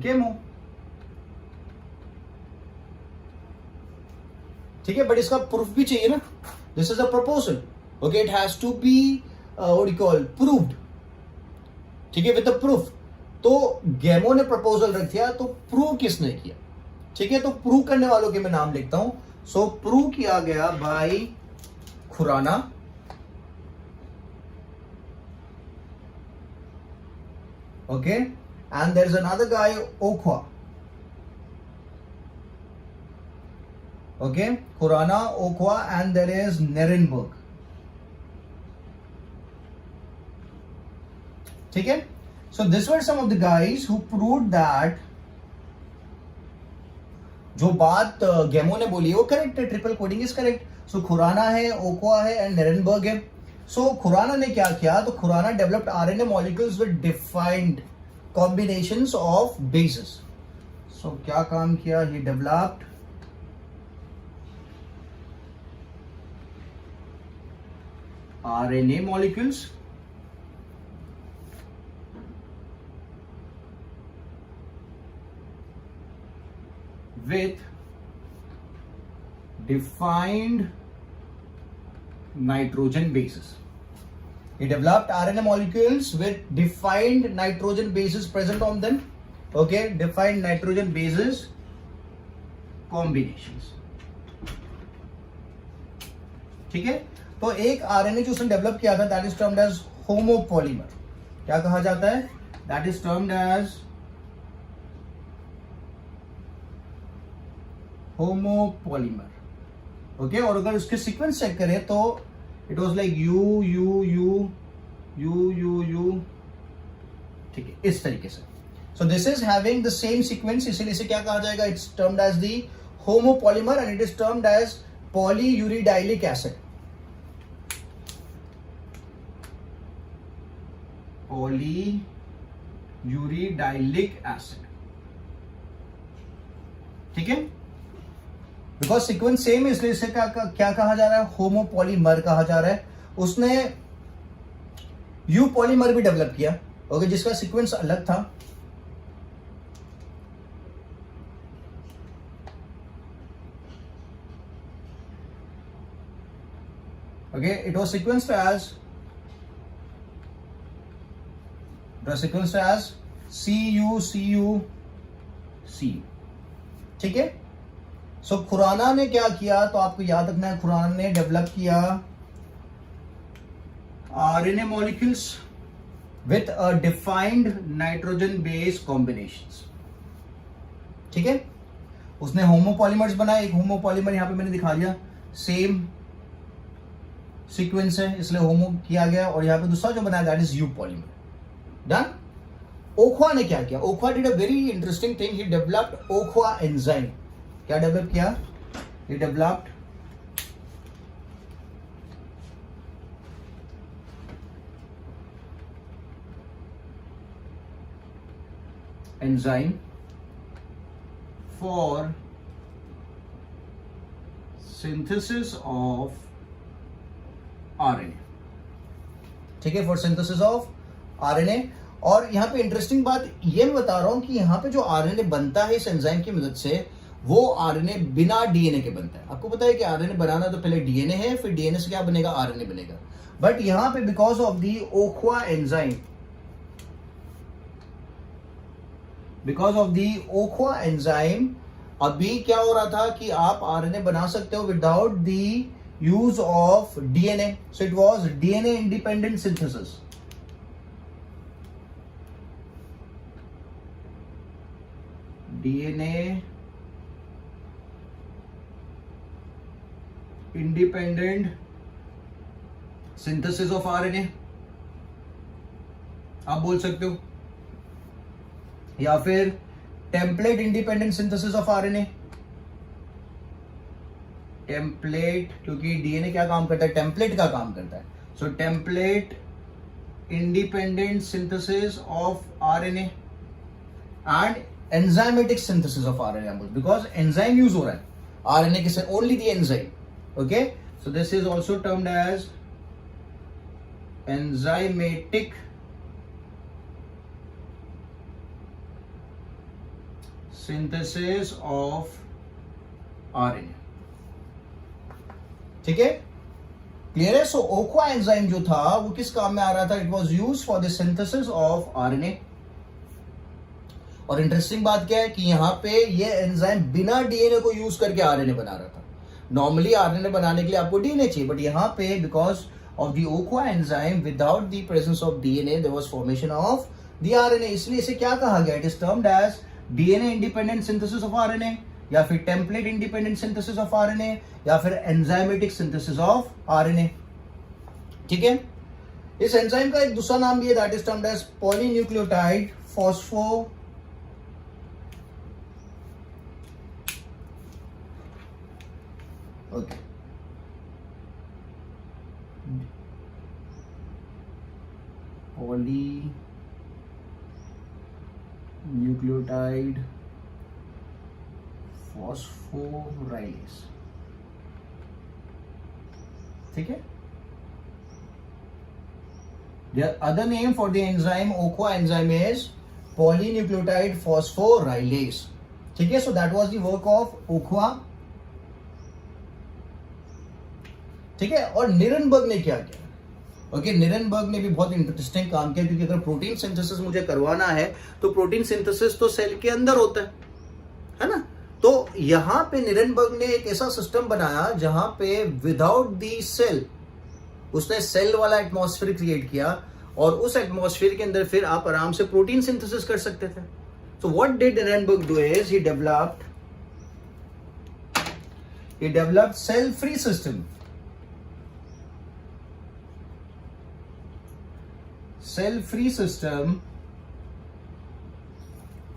गेमो। ठीक है, बट इसका प्रूफ भी चाहिए ना, this is a proposal, okay, it has to be what you call proved. ठीक है, विद द प्रूफ। तो गेमो ने प्रपोजल रख दिया, तो प्रूव किसने किया। ठीक है, तो प्रूव करने वालों के मैं नाम लिखता हूं। सो प्रूव किया गया by Khorana, okay, and there is another guy Ochoa, okay, Khorana, Ochoa, and there is Nirenberg. ठीक है, so these were some of the guys who proved that जो बात गेमो ने बोली वो करेक्ट है, ट्रिपल कोडिंग इज करेक्ट। सो खुराना है, ओक्वा है एंड नेरेनबर्ग है। सो खुराना ने क्या किया, तो Khorana developed RNA molecules with defined combinations of bases. So क्या काम किया, he developed RNA molecules with defined nitrogen bases. He developed RNA molecules with defined nitrogen bases present on them. Okay, defined nitrogen bases combinations. ठीक है, तो एक RNA जो उसने develop किया था, that is termed as homopolymer. क्या कहा जाता है, that is termed as homopolymer. Okay, और अगर उसके सीक्वेंस चेक करें तो it was like U U U U U U. ठीक है, इस तरीके से. So this is having the same sequence, इसलिए इसे क्या कहा जाएगा, it's termed as the homopolymer and it is termed as polyuridylic acid. Polyuridylic acid. ठीक है, बिकॉज सीक्वेंस सेम है इसलिए इसे क्या कहा जा रहा है, होमोपॉलीमर कहा जा रहा है. उसने यू पॉलीमर भी डेवलप किया, ओके, जिसका सीक्वेंस अलग था. Okay, it was sequenced as CU. ठीक है. सो खुराना ने क्या किया, तो आपको याद रखना है, खुराना ने डेवलप किया RNA molecules with a defined nitrogen base combinations. ठीक है, उसने होमोपॉलीमर्स बनाए. एक होमोपॉलीमर यहां पे मैंने दिखा दिया, सेम सीक्वेंस है इसलिए होमो किया गया, और यहां पे दूसरा जो बनाया that is U polymer. Done. Ochoa ने क्या किया, Ochoa did a very interesting thing, he developed Ochoa enzyme. क्या डेवलप किया, he developed enzyme for synthesis of RNA. ठीक है, for synthesis of RNA. और यहां पे इंटरेस्टिंग बात ये मैं बता रहा हूं कि यहां पे जो आरएनए बनता है इस एंजाइम की मदद से, वो आरएनए बिना डीएनए के बनता है. आपको पता है कि आरएनए बनाना तो पहले डीएनए है, फिर डीएनए से क्या बनेगा, आरएनए बनेगा. बट यहां पे बिकॉज ऑफ दी ओखवा एंजाइम, अभी क्या हो रहा था कि आप आरएनए बना सकते हो without the use of DNA. So it was DNA independent synthesis. DNA independent synthesis of RNA आप बोल सकते हो, या फिर template independent synthesis of RNA. Template, क्योंकि डीएनए क्या काम करता है, टेम्पलेट का काम करता है. So template independent synthesis of RNA and enzymatic synthesis of RNA, because enzyme use हो रहा है आरएनए के साथ, only the enzyme. Okay, so this is also termed as enzymatic synthesis of RNA. ठीक है, क्लियर है. सो ओखवा एंजाइम जो था वो किस काम में आ रहा था, it was used for the synthesis of RNA. और इंटरेस्टिंग बात क्या है कि यहां पे ये एंजाइम बिना डीएनए को यूज करके आरएनए बना रहा था. नॉर्मली आरएनए बनाने के लिए आपको डीएनए चाहिए, बट यहाँ पे because of the Ochoa enzyme without the presence of DNA there was formation of the RNA. इसलिए इसे क्या कहा गया, it is termed as DNA independent synthesis of RNA, या फिर template independent synthesis of RNA, या फिर एंजाइमेटिक सिंथेसिस ऑफ आरएनए. ठीक है, इस एंजाइम का एक दूसरा नाम भी है, that is termed as polynucleotide phospho polynucleotide phosphorylase. ठीक है. The other name for the enzyme OCHA enzyme is polynucleotide phosphorylase. ठीक है. So that was the work of OCHA. ठीक है. और निरनबर्ग ने क्या किया? ओके, निरनबर्ग ने भी बहुत इंटरेस्टिंग काम किया, क्योंकि अगर प्रोटीन सिंथेसिस मुझे करवाना है तो प्रोटीन सिंथेसिस तो सेल के अंदर होता है ना. तो यहां पे निरनबर्ग ने एक ऐसा सिस्टम बनाया जहां पे विदाउट दी सेल उसने सेल वाला एटमॉस्फेयर क्रिएट किया, और उस एटमॉस्फेयर के अंदर फिर आप आराम से प्रोटीन सिंथेसिस कर सकते थे. So what did Nirenberg do is he developed cell free system. Cell free system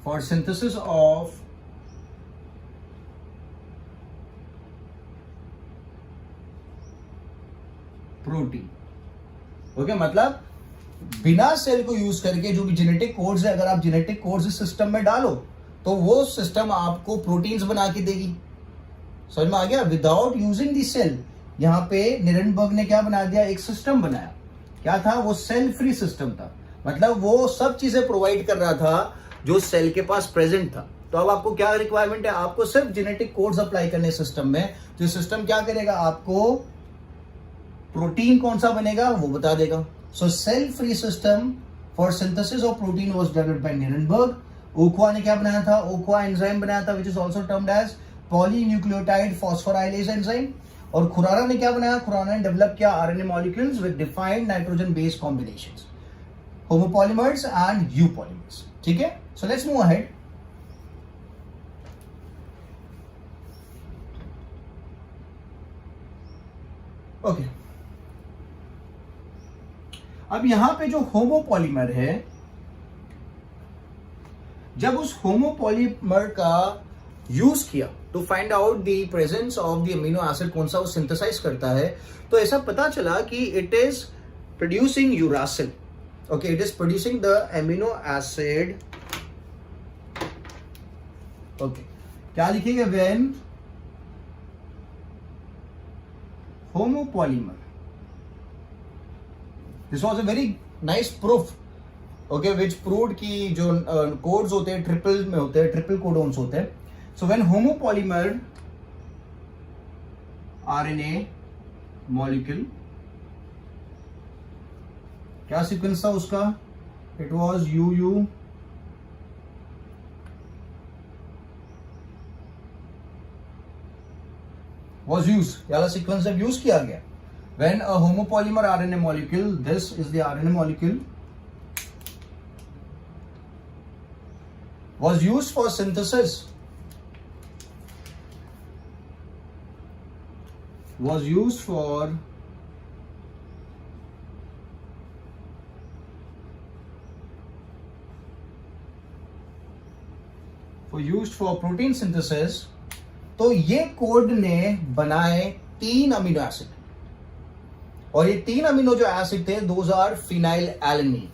for synthesis of protein. Okay, मतलब बिना सेल को यूज करके जो भी जेनेटिक कोड्स है, अगर आप जेनेटिक कोड्स इस सिस्टम में डालो तो वो सिस्टम आपको प्रोटीन्स बना के देगी. समझ में आ गया? Without using the cell. यहां पे निरनबर्ग ने क्या बना दिया? एक सिस्टम बनाया. क्या था वो? सेल फ्री सिस्टम था. मतलब वो सब चीजें प्रोवाइड कर रहा था जो सेल के पास प्रेजेंट था. तो अब आपको क्या रिक्वायरमेंट है? आपको सिर्फ जेनेटिक कोड्स अप्लाई करने सिस्टम में. तो सिस्टम क्या करेगा? आपको प्रोटीन कौन सा बनेगा वो बता देगा. So cell free system for synthesis of protein was developed by Nirenberg. Ochoa ने क्या बनाया था? ओखवा एंजाइम बनाया था, which is also termed as polynucleotide phosphorylase enzyme. और खुराना ने क्या बनाया? खुराना ने डेवलप किया RNA molecules with defined nitrogen base combinations, homopolymers and eupolymers. ठीक है. So let's move ahead. Okay. अब यहां पे जो होमोपॉलीमर है, जब उस होमोपॉलीमर का यूज किया to find out the presence of the amino acid, कौन सा वो सिंथेसाइज करता है, तो ऐसा पता चला कि it is producing uracil. Okay, it is producing the amino acid. Okay, क्या लिखेंगे? When homopolymer. This was a very nice proof. Okay, which proved कि जो कोड्स होते हैं ट्रिपल में होते हैं, ट्रिपल कोडोन्स होते हैं. So when homopolymer RNA molecule, क्या सीक्वेंस था उसका? It was UU was use. वाला सीक्वेंस जब यूज किया गया, when a homopolymer RNA molecule, this is the RNA molecule, was use for synthesis, was use for used for protein synthesis. तो ये code ने बनाए 3 अमीनो एसिड, और ये 3 अमीनो जो एसिड थे, दोज आर फिनाइल एलेनिन.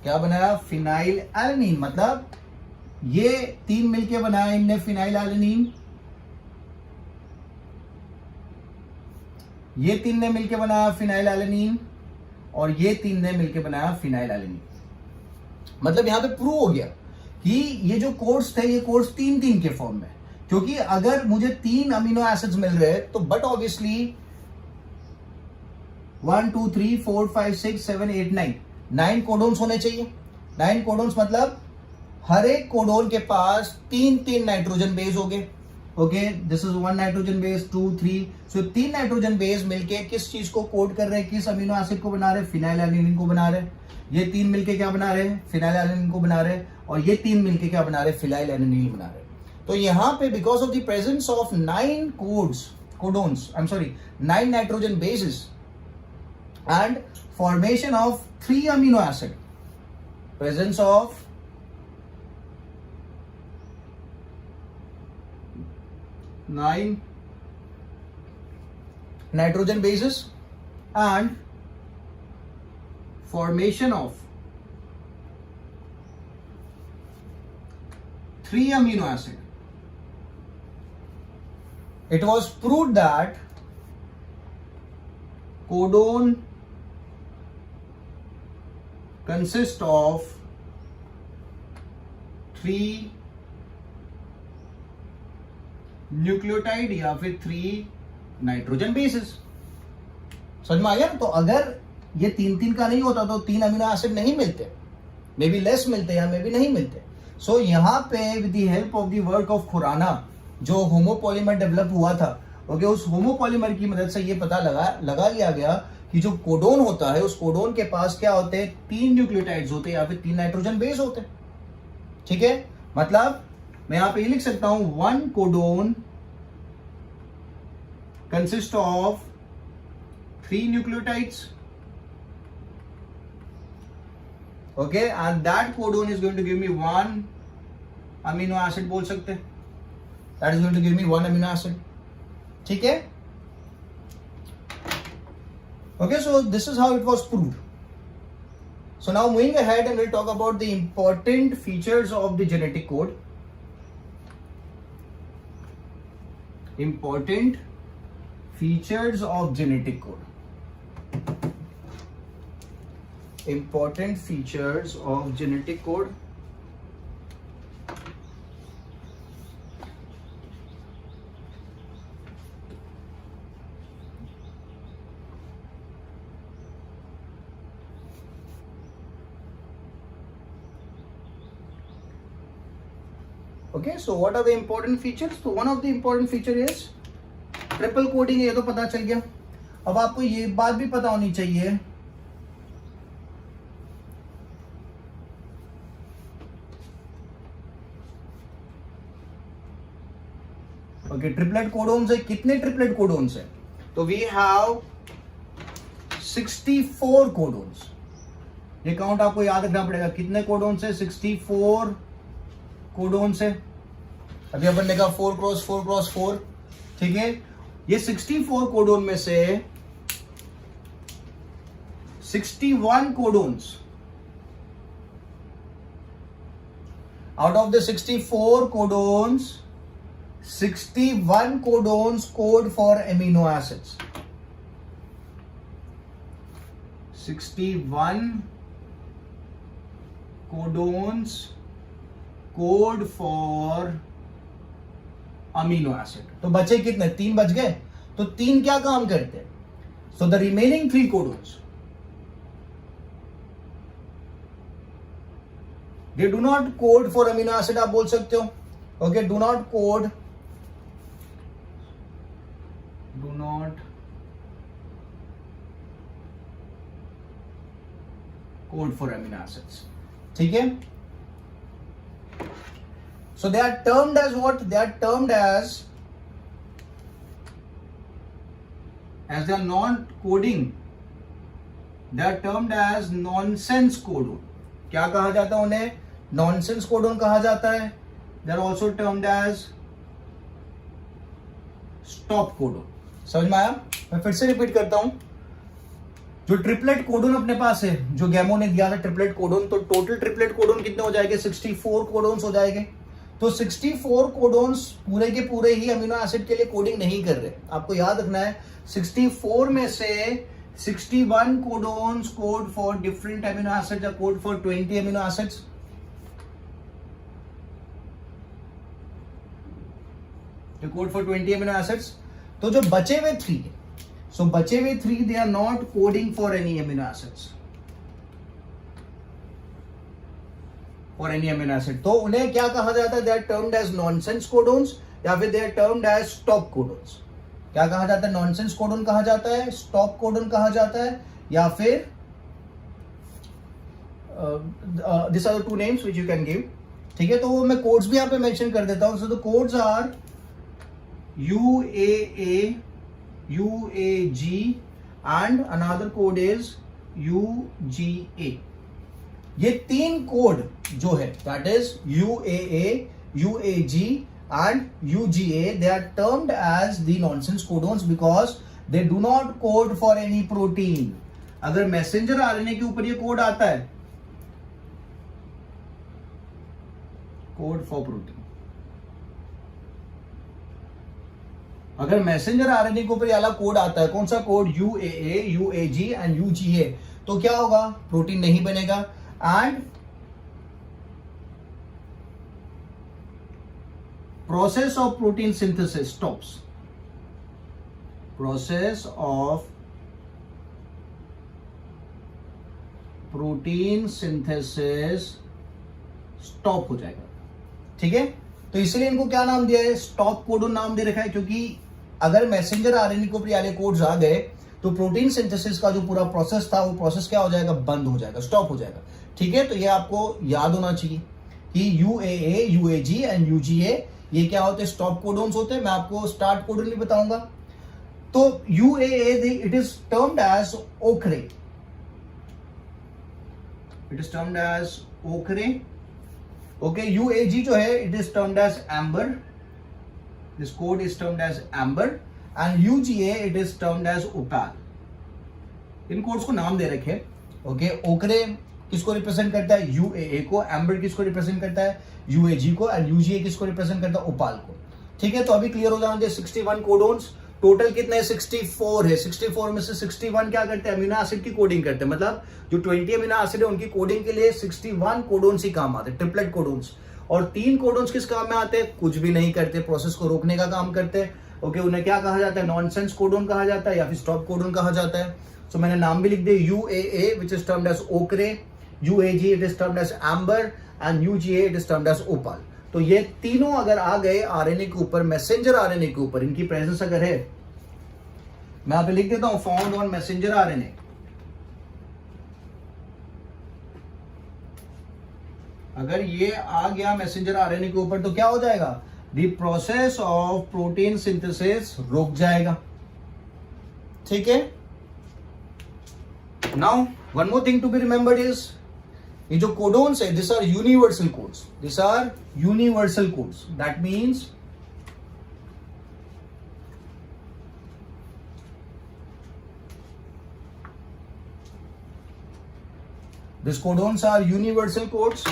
क्या बनाया? Phenyl alanine. मतलब ये 3 मिलके बनाया इनने फिनाइल एलेनिन, ये 3 ने मिलके बनाया फिनाइल एलेनिन, और ये 3 ने मिलके बनाया फिनाइल एलेनिन. मतलब यहां पे प्रूव हो गया कि ये जो कोड्स थे, ये कोड्स 3-3 के फॉर्म में. क्योंकि अगर मुझे 3 अमीनो एसिड्स मिल रहे हैं तो बट ऑब्वियसली 1 2 3 4 5 6 7 8 9 कोडोन्स होने चाहिए. 9 कोडोन्स मतलब हर एक कोडोन के पास 3-3 नाइट्रोजन बेस हो गए. Okay, this is 1 nitrogen base, 2 3. So 3 nitrogen base मिलके किस चीज को कोड कर रहे हैं? किस अमीनो एसिड को बना रहे? फिनाइल एलेनिन को बना रहे. ये 3 मिलके क्या बना रहे? फिनाइल एलेनिन को बना रहे. और ये 3 मिलके क्या बना रहे? फिनाइल एलेनिन बना रहे. तो यहां पे because of the presence of 9 codons, I am sorry, 9 nitrogen bases and formation of 3 amino acid, presence of 9 nitrogen bases and formation of 3 amino acid. It was proved that codon consists of 3 nucleotide या फिर 3 nitrogen bases. समझ में आ गया? तो अगर ये 3 का नहीं होता तो 3 अमीनो एसिड नहीं मिलते, मे बी लेस मिलते या मे बी नहीं मिलते। सो यहाँ पे with the help of the work of Khorana जो होमोपॉलीमर डेवलप हुआ था, ओके, उस होमोपॉलीमर की मदद से ये पता लगा लिया गया कि जो कोडोन होता है उस कोडोन के पास क्या होते हैं, 3 न्यूक्लियोटाइड्स होते हैं या फिर 3 नाइट्रोजन बेस होते हैं। ठीक है, मतलब मैं यहां पे लिख सकता हूं 1 codon consist of 3 nucleotides, okay, and that codon is going to give me 1 amino acid, बोल सकते हैं that is going to give me 1 amino acid. ठीक है, okay, so this is how it was proved. So now moving ahead and we'll talk about the important features of the genetic code. Important features of genetic code. Important features of genetic code. Okay, so what are the important features? So one of the important feature is triple coding. ये तो पता चल गया। अब आपको ये बात भी पता होनी चाहिए ओके, ट्रिपलेट कोडोन्स है। कितने ट्रिपलेट कोडोन्स है? तो वी हैव 64 कोडोन्स। ये काउंट आपको याद रखना पड़ेगा। कितने कोडोन्स है? 64 कोडोन्स है। अभी अपन ने कहा 4 क्रॉस 4 क्रॉस 4। ठीक है, ये 64 कोडोन में से 61 codons, out of the 64 codons 61 codons code for amino acids. 61 codons code for amino acid. तो बचे कितने? 3 बच गए। तो 3 क्या काम करते हैं? So the remaining 3 codons they do not code for amino acid. आप बोल सकते हो okay, do not code for amino acids. ठीक है, so they are termed as what? They are termed as they are not coding, they are termed as nonsense codon। क्या कहा जाता है उन्हें? nonsense codon कहा जाता है। they are also termed as stop codon। समझ में आया? मैं फिर से रिपीट करता हूं। जो ट्रिपलेट कोडोन अपने पास है, जो गैमो ने दिया था ट्रिपलेट कोडोन, तो टोटल ट्रिपलेट कोडोन कितने हो जाएंगे? 64 कोडोन्स हो जाएंगे। तो 64 कोडोन्स पूरे के पूरे ही अमीनो एसिड के लिए कोडिंग नहीं कर रहे। आपको याद रखना है 64 में से 61 codons code for different amino acids या code for 20 amino acids. Code for 20 amino acids. तो जो बचे हुए 3, सो बचे हुए 3 they are not coding for any amino acids, for any amino acid. तो उन्हें क्या कहा जाता है? They are termed as nonsense codons या फिर they are termed as stop codons. क्या कहा जाता है? नॉनसेंस कोडोन कहा जाता है, स्टॉप कोडोन कहा जाता है, या फिर this are the 2 names which you can give. ठीक है, तो वो मैं कोड्स भी यहाँ पे मेंशन कर देता हूं। So the codes are UAA, UAG and another code is UGA। ये 3 कोड जो है that is UAA, UAG and UGA, they are termed as the nonsense codons because they do not code for any protein, अगर messenger RNA के ऊपर ये code आता है, code for protein, अगर मैसेंजर आरएनए के ऊपर ये वाला कोड आता है, कौन सा code, UAA, UAG and UGA, तो क्या होगा, प्रोटीन नहीं बनेगा and process of protein synthesis stops, process of protein synthesis stop हो जाएगा। ठीक है, तो इसलिए इनको क्या नाम दिया है, स्टॉप कोडोन नाम दे रखा है, क्योंकि अगर मैसेंजर आरएनए के ऊपर वाले कोड्स आ गए तो प्रोटीन सिंथेसिस का जो पूरा प्रोसेस था वो प्रोसेस क्या हो जाएगा, बंद हो जाएगा, स्टॉप हो जाएगा। ठीक है, तो ये आपको याद होना चाहिए कि UAA, UAG एंड UGA ये क्या होते हैं, स्टॉप कोडोन्स होते हैं। मैं आपको स्टार्ट कोडोन भी बताऊंगा। तो UAA it is termed as ochre, it is termed as ochre. Okay, UAG जो है it is termed as amber, this code is termed as amber and UGA it is termed as opal. इन codes को नाम दे रखे। Okay, ओकरे किसको represent करता है, UAA को, एम्बर किसको रिप्रेजेंट करता है, UAG को, एंड UGA किसको रिप्रेजेंट करता है, ओपाल को। ठीक है, तो अभी क्लियर हो जाना चाहिए। 61 कोडोन्स टोटल कितने हैं, 64 है। 64 में से 61 क्या करते हैं, अमीनो एसिड की कोडिंग करते हैं। मतलब जो 20 अमीनो एसिड है उनकी कोडिंग के लिए 61 कोडोन्स ही काम आते हैं, ट्रिपलेट कोडोन्स। और 3 कोडोन्स किस काम में आते हैं, कुछ भी नहीं करते, प्रोसेस को रोकने का काम करते हैं। ओके, उन्हें क्या कहा जाता है, नॉनसेंस कोडोन कहा जाता है या फिर स्टॉप कोडोन कहा जाता है। सो मैंने नाम भी लिख दिया, UAA which is termed as ochre, UAG it is termed as amber and UGA it is termed as opal. तो ये तीनों अगर आ गए आरएनए के ऊपर, मैसेंजर आरएनए के ऊपर, इनकी प्रेजेंस अगर है, मैं यहां पे लिख देता हूं फाउंड ऑन मैसेंजर आरएनए। अगर ये आ गया मैसेंजर आरएनए के ऊपर तो क्या हो जाएगा, the process of protein synthesis रुक जाएगा। ठीक है, now one more thing to be remembered is, ये जो कोडोन्स है this are universal codes, this are universal codes. That means these codons are universal codes.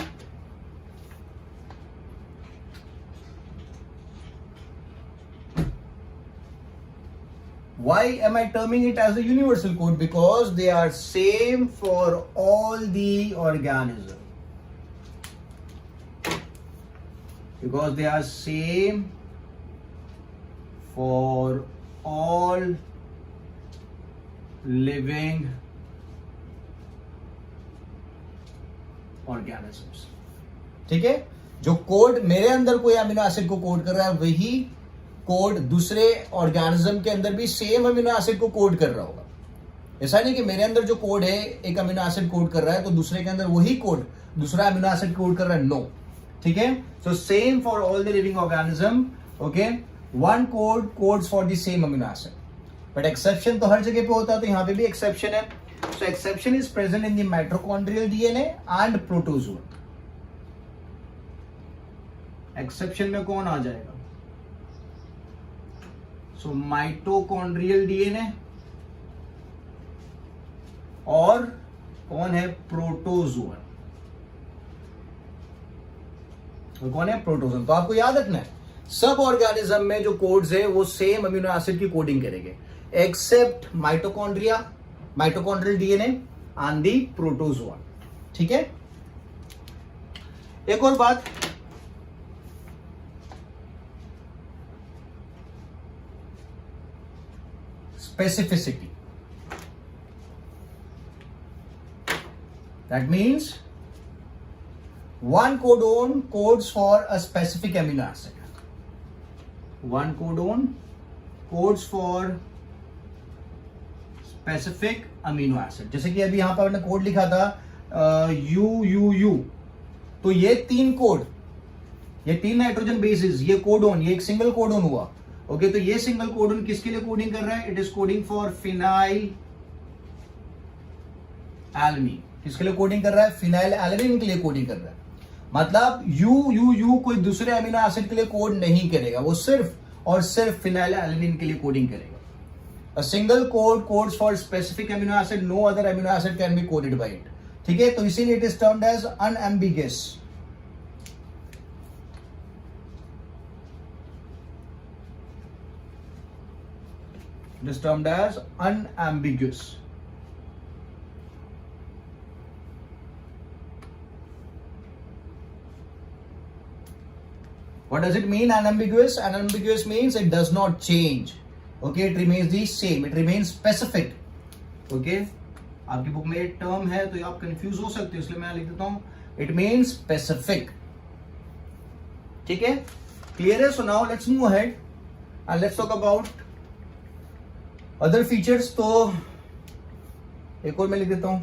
Why am I terming it as a universal code? Because they are same for all the organism. Because they are same for all living organisms. ठीक है, जो code मेरे अंदर कोई amino acid को code कर रहा है वही कोड दूसरे ऑर्गेनिज्म के अंदर भी सेम अमीनो एसिड को कोड कर रहा होगा। ऐसा नहीं कि मेरे अंदर जो कोड है एक अमीनो एसिड कोड कर रहा है तो दूसरे के अंदर वही कोड दूसरा अमीनो एसिड कोड कर रहा है, नो। ठीक है, so same for all the living organism. Okay, one code codes for the same amino acid, but exception तो हर जगह पे होता है, तो यहां पे भी एक्सेप्शन है। So exception is present in the mitochondrial DNA and protozoa. Exception में कौन आ जाएगा? So mitochondrial DNA और कौन है, प्रोटोजोआ। तो कौन है, प्रोटोजोआ। तो आपको याद रखना है सब ऑर्गेनिज्म में जो कोड्स है वो सेम अमीनो एसिड की कोडिंग करेंगे except mitochondria, mitochondrial DNA and the protozoa. ठीक है, एक और बात, specificity. That means one codon codes for a specific amino acid. One codon codes for specific amino acid. जैसे कि अभी यहां पर मैंने कोड लिखा था UUU, तो ये 3 कोड, ये 3 नाइट्रोजन बेसिस, ये कोडोन, ये एक सिंगल कोडोन हुआ। ओके, तो ये सिंगल कोडोन किसके लिए कोडिंग कर रहा है, it is coding for phenyl alanine. किसके लिए कोडिंग कर रहा है, फिनाइल एलनिन के लिए कोडिंग कर रहा है। मतलब UUU कोई दूसरे अमीनो एसिड के लिए कोड नहीं करेगा, वो सिर्फ और सिर्फ फिनाइल एलनिन के लिए कोडिंग करेगा। A single code codes for specific amino acid, no other amino acid can be coded by it. ठीक है, तो इसीलिए it is termed as unambiguous. It is termed as unambiguous. What does it mean, unambiguous? Unambiguous means it does not change. Okay, it remains the same. It remains specific. Okay, आपकी book में एक term है तो आप confuse हो सकते हो, इसलिए मैं लिख देता हूं इट मीन्स स्पेसिफिक. ठीक है, क्लियर है? So now let's move ahead and let's talk about other features. तो एक और मैं लिख देता हूं,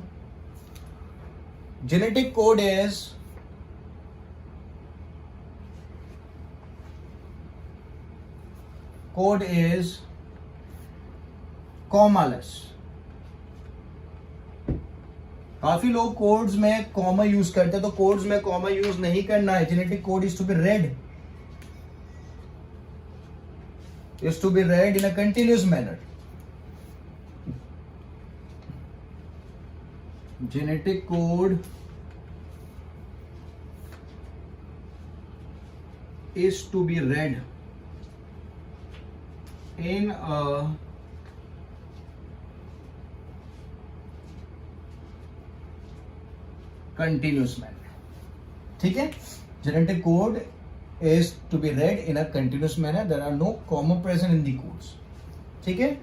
जेनेटिक कोड इज कॉमालेस. काफी लोग कोड्स में कॉमा यूज करते हैं, तो कोड्स में कॉमा यूज नहीं करना है. Genetic code is to be read in a continuous manner. Genetic code is to be read in a continuous manner. ठीक है, genetic code is to be read in a continuous manner. There are no comma present in the codes. ठीक है,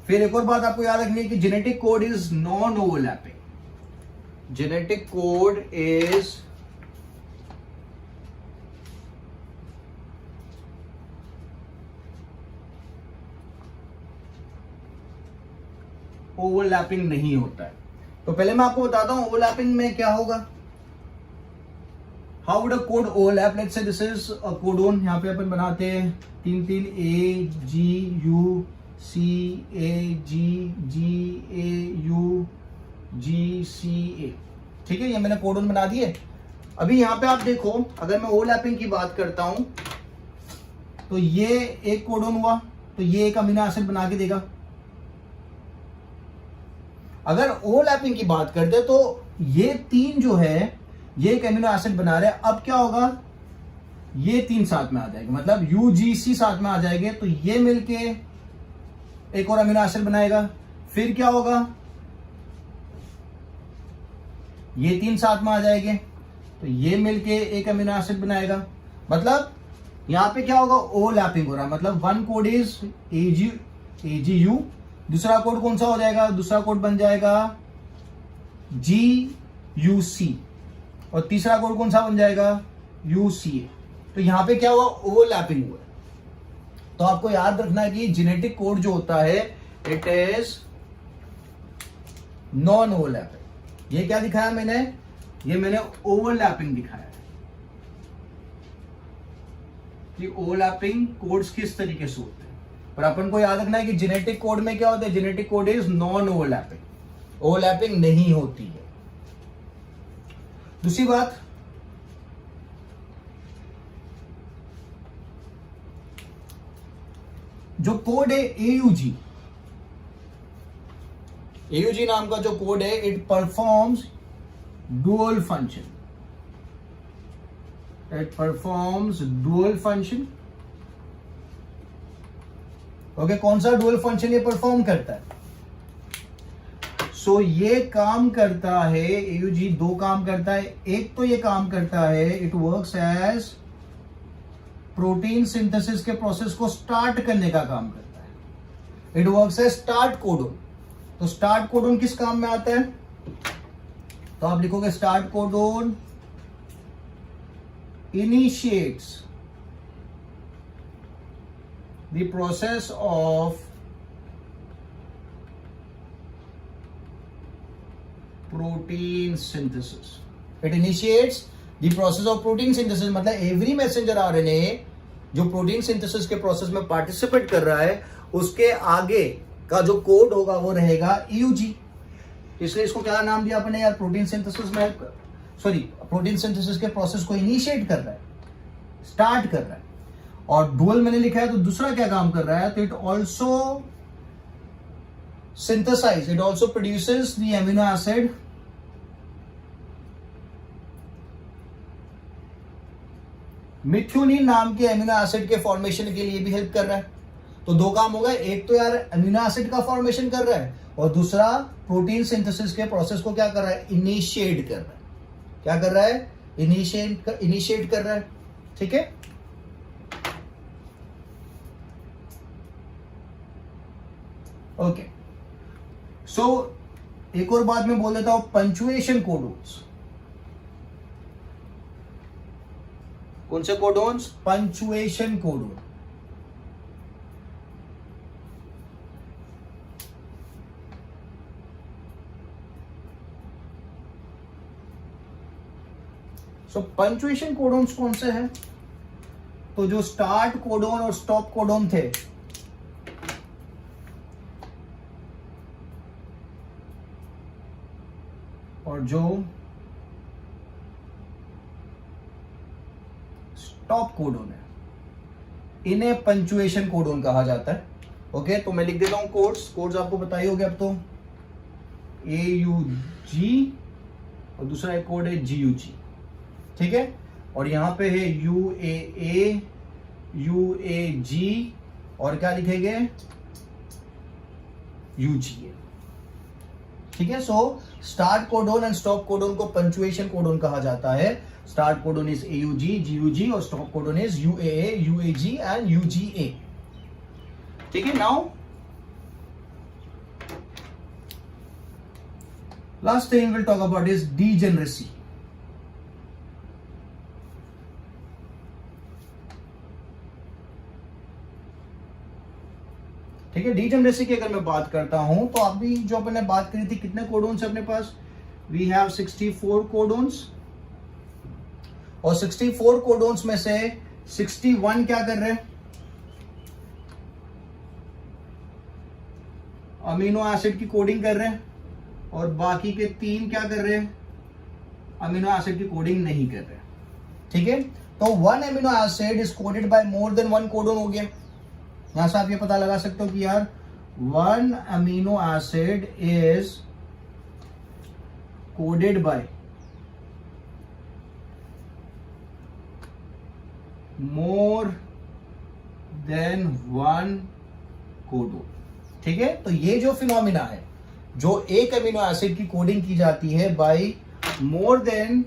फिर एक और बात आपको याद रखनी है कि genetic code is non overlapping. Genetic code is overlapping नहीं होता है. तो पहले मैं आपको बताता हूं ओवरलैपिंग में क्या होगा. How would a code overlap? Let's say this is a codon. यहां पे अपन बनाते हैं 3 ए जी you see A ji A you जी सी ए. ठीक है, ये मैंने कोडोन बना दिए. अभी यहां पे आप देखो, अगर मैं ओवरलैपिंग की बात करता हूं तो ये एक कोडोन हुआ, तो ये एक अमीनो एसिड बना के देगा. अगर ओवरलैपिंग की बात करते तो ये 3 जो है ये एक अमीनो एसिड बना रहे हैं. अब क्या होगा, ये 3 साथ में आ जाएंगे, मतलब यूजीसी साथ में आ जाएंगे, तो ये मिलके एक और अमीनो एसिड बनाएगा. फिर क्या होगा, ये 3 साथ में आ जाएंगे, तो ये मिलके एक अमीनो एसिड बनाएगा. मतलब यहां पे क्या होगा, ओवरलैपिंग हो रहा है. मतलब वन कोड इज एजीयू, दूसरा कोड कौन सा हो जाएगा, दूसरा कोड बन जाएगा GUC, और तीसरा कोड कौन सा बन जाएगा, UCA. तो यहां पे क्या हुआ, ओवरलैपिंग हुआ. तो आपको याद रखना है कि जेनेटिक कोड जो होता है इट इज नॉन ओवरलैपिंग. ये क्या दिखाया मैंने, ये मैंने ओवरलैपिंग दिखाया है कि ओवरलैपिंग कोड्स किस तरीके से होते हैं. पर अपन को याद रखना है कि जेनेटिक कोड में क्या होता है, genetic code is non overlapping. Overlapping नहीं होती है. दूसरी बात, जो कोड है एयूजी नाम का जो कोड है, it performs dual function. Okay, कौन सा डुअल फंक्शन ये परफॉर्म करता है? सो ये काम करता है, एयूजी 2 काम करता है. एक तो ये काम करता है, it works as protein synthesis के प्रोसेस को स्टार्ट करने का काम करता है. It works as start codon. तो स्टार्ट कोडोन किस काम में आता है, तो आप लिखोगे start codon initiates the process of protein synthesis. It initiates the process of protein synthesis. मतलब every messenger RNA जो प्रोटीन सिंथेसिस के प्रोसेस में पार्टिसिपेट कर रहा है, उसके आगे का जो कोड होगा वो रहेगा EUG. इसलिए इसको क्या नाम दिया आपने यार, प्रोटीन सिंथेसिस में, सॉरी, प्रोटीन सिंथेसिस के प्रोसेस को इनिशिएट कर रहा है, स्टार्ट कर रहा है. और डुअल मैंने लिखा है तो दूसरा क्या काम कर रहा है, तो it also synthesize, it also produces the amino acid methionine नाम के एमिनो एसिड के फॉर्मेशन के लिए भी हेल्प कर रहा है। तो दो काम हो गए, एक तो यार एमिनो एसिड का फॉर्मेशन कर रहा है और दूसरा प्रोटीन सिंथेसिस के प्रोसेस को क्या कर रहा है, इनिशिएट कर रहा है। क्या कर रहा है, इनिशिएट कर रहा है। ठीक है, ओके। सो एक और बात मैं बोल देता हूं, पंचुएशन कोडोन्स। कौन से कोडोन्स, पंचुएशन कोडोन। सो पंचुएशन कोडोन्स कौन से हैं, तो जो स्टार्ट कोडोन और स्टॉप कोडोन थे, और जो स्टॉप कोडोन है, इन्हें पंचुएशन कोडोन कहा जाता है। ओके, तो मैं लिख देता हूं कोड्स आपको बताइए होगे अब तो, AUG और दूसरा एक कोड है GUG। ठीक है, और यहां पे है UAA, UAG और क्या लिखेंगे, UGA। ठीक है, so start codon and stop codon को पंचुएशन कोडोन कहा जाता है। Start codon is AUG, GUG और stop codon is UAA, UAG and UGA। ठीक है, now last thing will talk about is degeneracy. ठीक है, डीजेनरेसी की अगर मैं बात करता हूं तो अभी जो अपने बात करी थी, कितने कोडोन्स है अपने पास, वी हैव 64 कोडोन्स, और 64 कोडोन्स में से 61 क्या कर रहे हैं, अमीनो एसिड की कोडिंग कर रहे हैं, और बाकी के 3 क्या कर रहे हैं, अमीनो एसिड की कोडिंग नहीं कर रहे। ठीक है, तो 1 amino acid is coded by more than 1 codon हो गया। यहां से आप ये पता लगा सकते हो कि यार 1 amino acid is coded by more than 1 codon. ठीक है, तो ये जो फिनोमिना है, जो एक अमीनो एसिड की कोडिंग की जाती है by more than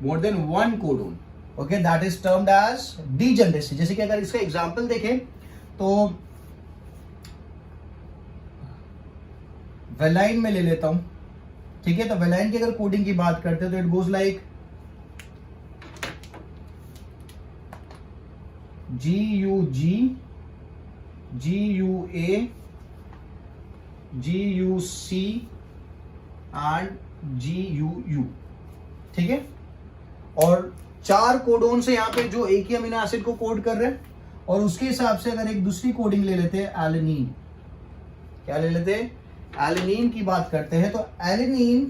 1 codon, okay, that is termed as degeneracy. जैसे कि अगर इसका एग्जांपल देखें तो वेलाइन में ले लेता हूं। ठीक है, तो वेलाइन की अगर कोडिंग की बात करते हैं तो it goes like GUG, GUA, GUC and GUU। ठीक है, और 4 कोडोन से यहां पे जो एक ही अमीनो एसिड को कोड कर रहे हैं, और उसके हिसाब से अगर एक दूसरी कोडिंग ले लेते हैं, एलेनिन, क्या ले लेते हैं, एलेनिन की बात करते हैं, तो एलेनिन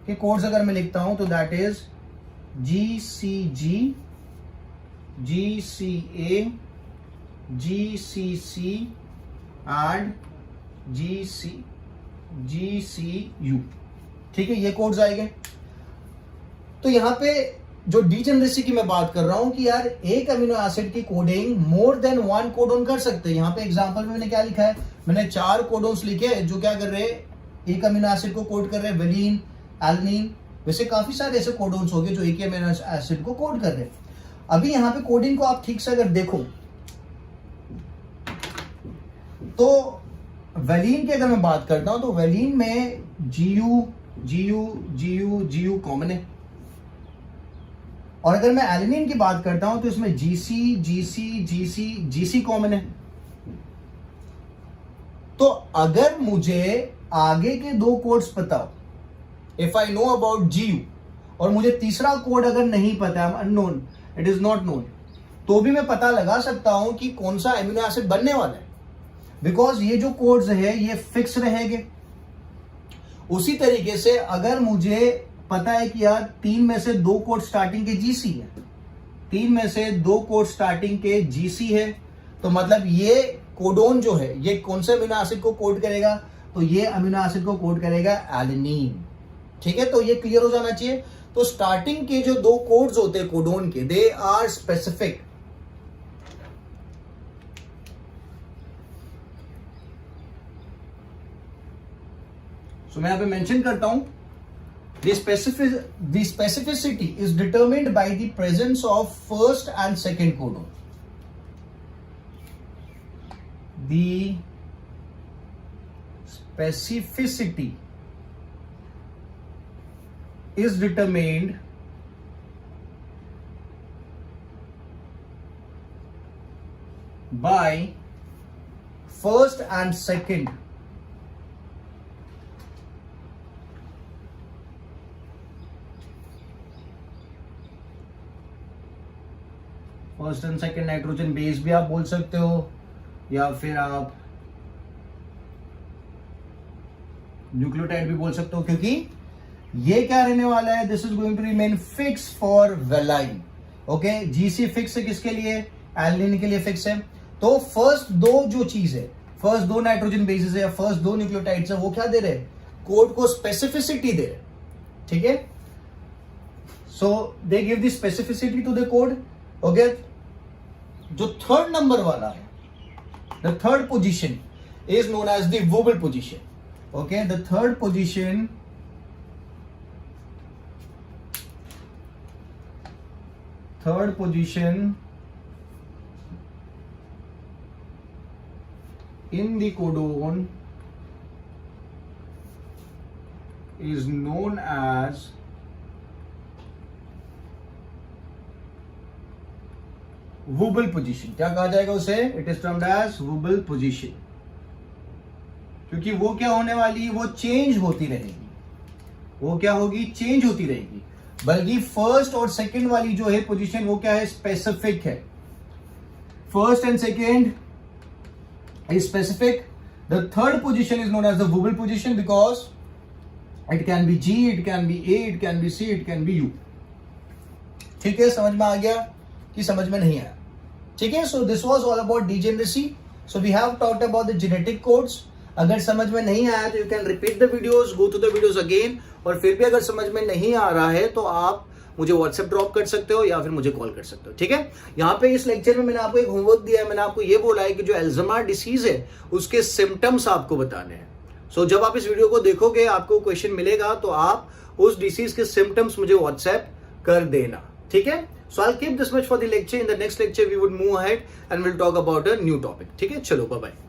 के कोड्स अगर मैं लिखता हूं तो that is GCG, GCA, GCC and GCU। ठीक है, ये कोड्स आएंगे। तो यहां पे जो डीजेनरेसी की मैं बात कर रहा हूं कि यार एक अमीनो एसिड की कोडिंग मोर देन 1 कोडोन कर सकते हैं। यहां पे एग्जांपल में मैंने क्या लिखा है, मैंने 4 कोडोन्स लिखे जो क्या कर रहे हैं, एक अमीनो एसिड को कोड कर रहे हैं, वेलिन, एलनिन। वैसे काफी सारे ऐसे कोडोन्स हो गए जो एक ही अमीनो एसिड को कोड कर रहे हैं। अभी यहां पे कोडिंग को आप ठीक से अगर देखो तो वेलिन की अगर मैं बात करता हूं तो वेलिन में GU कॉमन है, और अगर मैं एलेनिन की बात करता हूं तो इसमें GC कॉमन है। तो अगर मुझे आगे के 2 कोड्स पता हो, if I know about GU, और मुझे तीसरा कोड अगर नहीं पता, unknown, it is not known, तो भी मैं पता लगा सकता हूं कि कौन सा एमिनो एसिड बनने वाला है, बिकॉज ये जो कोड्स है ये फिक्स रहेंगे। उसी तरीके से अगर मुझे पता है कि यार 3 में से 2 कोड स्टार्टिंग के जीसी है, 3 में से 2 कोड स्टार्टिंग के जीसी है, तो मतलब ये कोडोन जो है ये कौन से अमीनो एसिड को कोड करेगा, तो ये अमीनो एसिड को कोड करेगा एलेनिन। ठीक है, तो ये क्लियर हो जाना चाहिए। तो स्टार्टिंग के जो 2 कोड्स होते हैं कोडोन के, दे आर स्पेसिफिक। सो मैं यहां पे मेंशन करता हूं, the specificity is determined by the presence of first and second codon. The specificity is determined by first and second first and second nitrogen base भी आप बोल सकते हो, या फिर आप न्यूक्लियोटाइड भी बोल सकते हो, क्योंकि ये क्या रहने वाला है, this is going to remain fix for valine. Okay, GC fix है किसके लिए, एलिनिन के लिए फिक्स है। तो फर्स्ट 2 जो चीज है, फर्स्ट 2 नाइट्रोजन बेसिस है या फर्स्ट 2 न्यूक्लियोटाइड्स है, वो क्या दे रहे, कोड को स्पेसिफिसिटी दे रहे। ठीक है, so they give the specificity to the code. Okay, जो थर्ड नंबर वाला है, the third position is known as the wobble position. Okay, the third position in the codon is known as wobble position. क्या कहा जाएगा उसे, it is termed as wobble position, क्योंकि वो क्या होने वाली है, वो चेंज होती रहेगी। वो क्या होगी, चेंज होती रहेगी। बल्कि फर्स्ट और सेकंड वाली जो है पोजीशन, वो क्या है, स्पेसिफिक है। First and second is specific. The third position is known as the wobble position because it can be G, it can be A, it can be C, it can be U. ठीक है, समझ में आ गया कि समझ में नहीं आया? ठीक है, so this was all about degeneracy. So we have talked about the genetic codes. अगर समझ में नहीं आया तो you can repeat the videos, go to the videos again. और फिर भी अगर समझ में नहीं आ रहा है तो आप मुझे व्हाट्सएप ड्रॉप कर सकते हो या फिर मुझे कॉल कर सकते हो। ठीक है, यहाँ पे इस लेक्चर में मैंने आपको एक होमवर्क दिया है। मैंने आपको ये बोला है कि जो अल्जाइमर डिसीज है उसके सिम्टम्स आपको बताने हैं। सो जब आप इस वीडियो को देखोगे, आपको क्वेश्चन मिलेगा, तो आप उस डिसीज के सिम्टम्स मुझे व्हाट्सएप कर देना। ठीक है, so I'll keep this much for the lecture. In the next lecture we would move ahead and we'll talk about a new topic. ठीक है, चलो बाय बाय।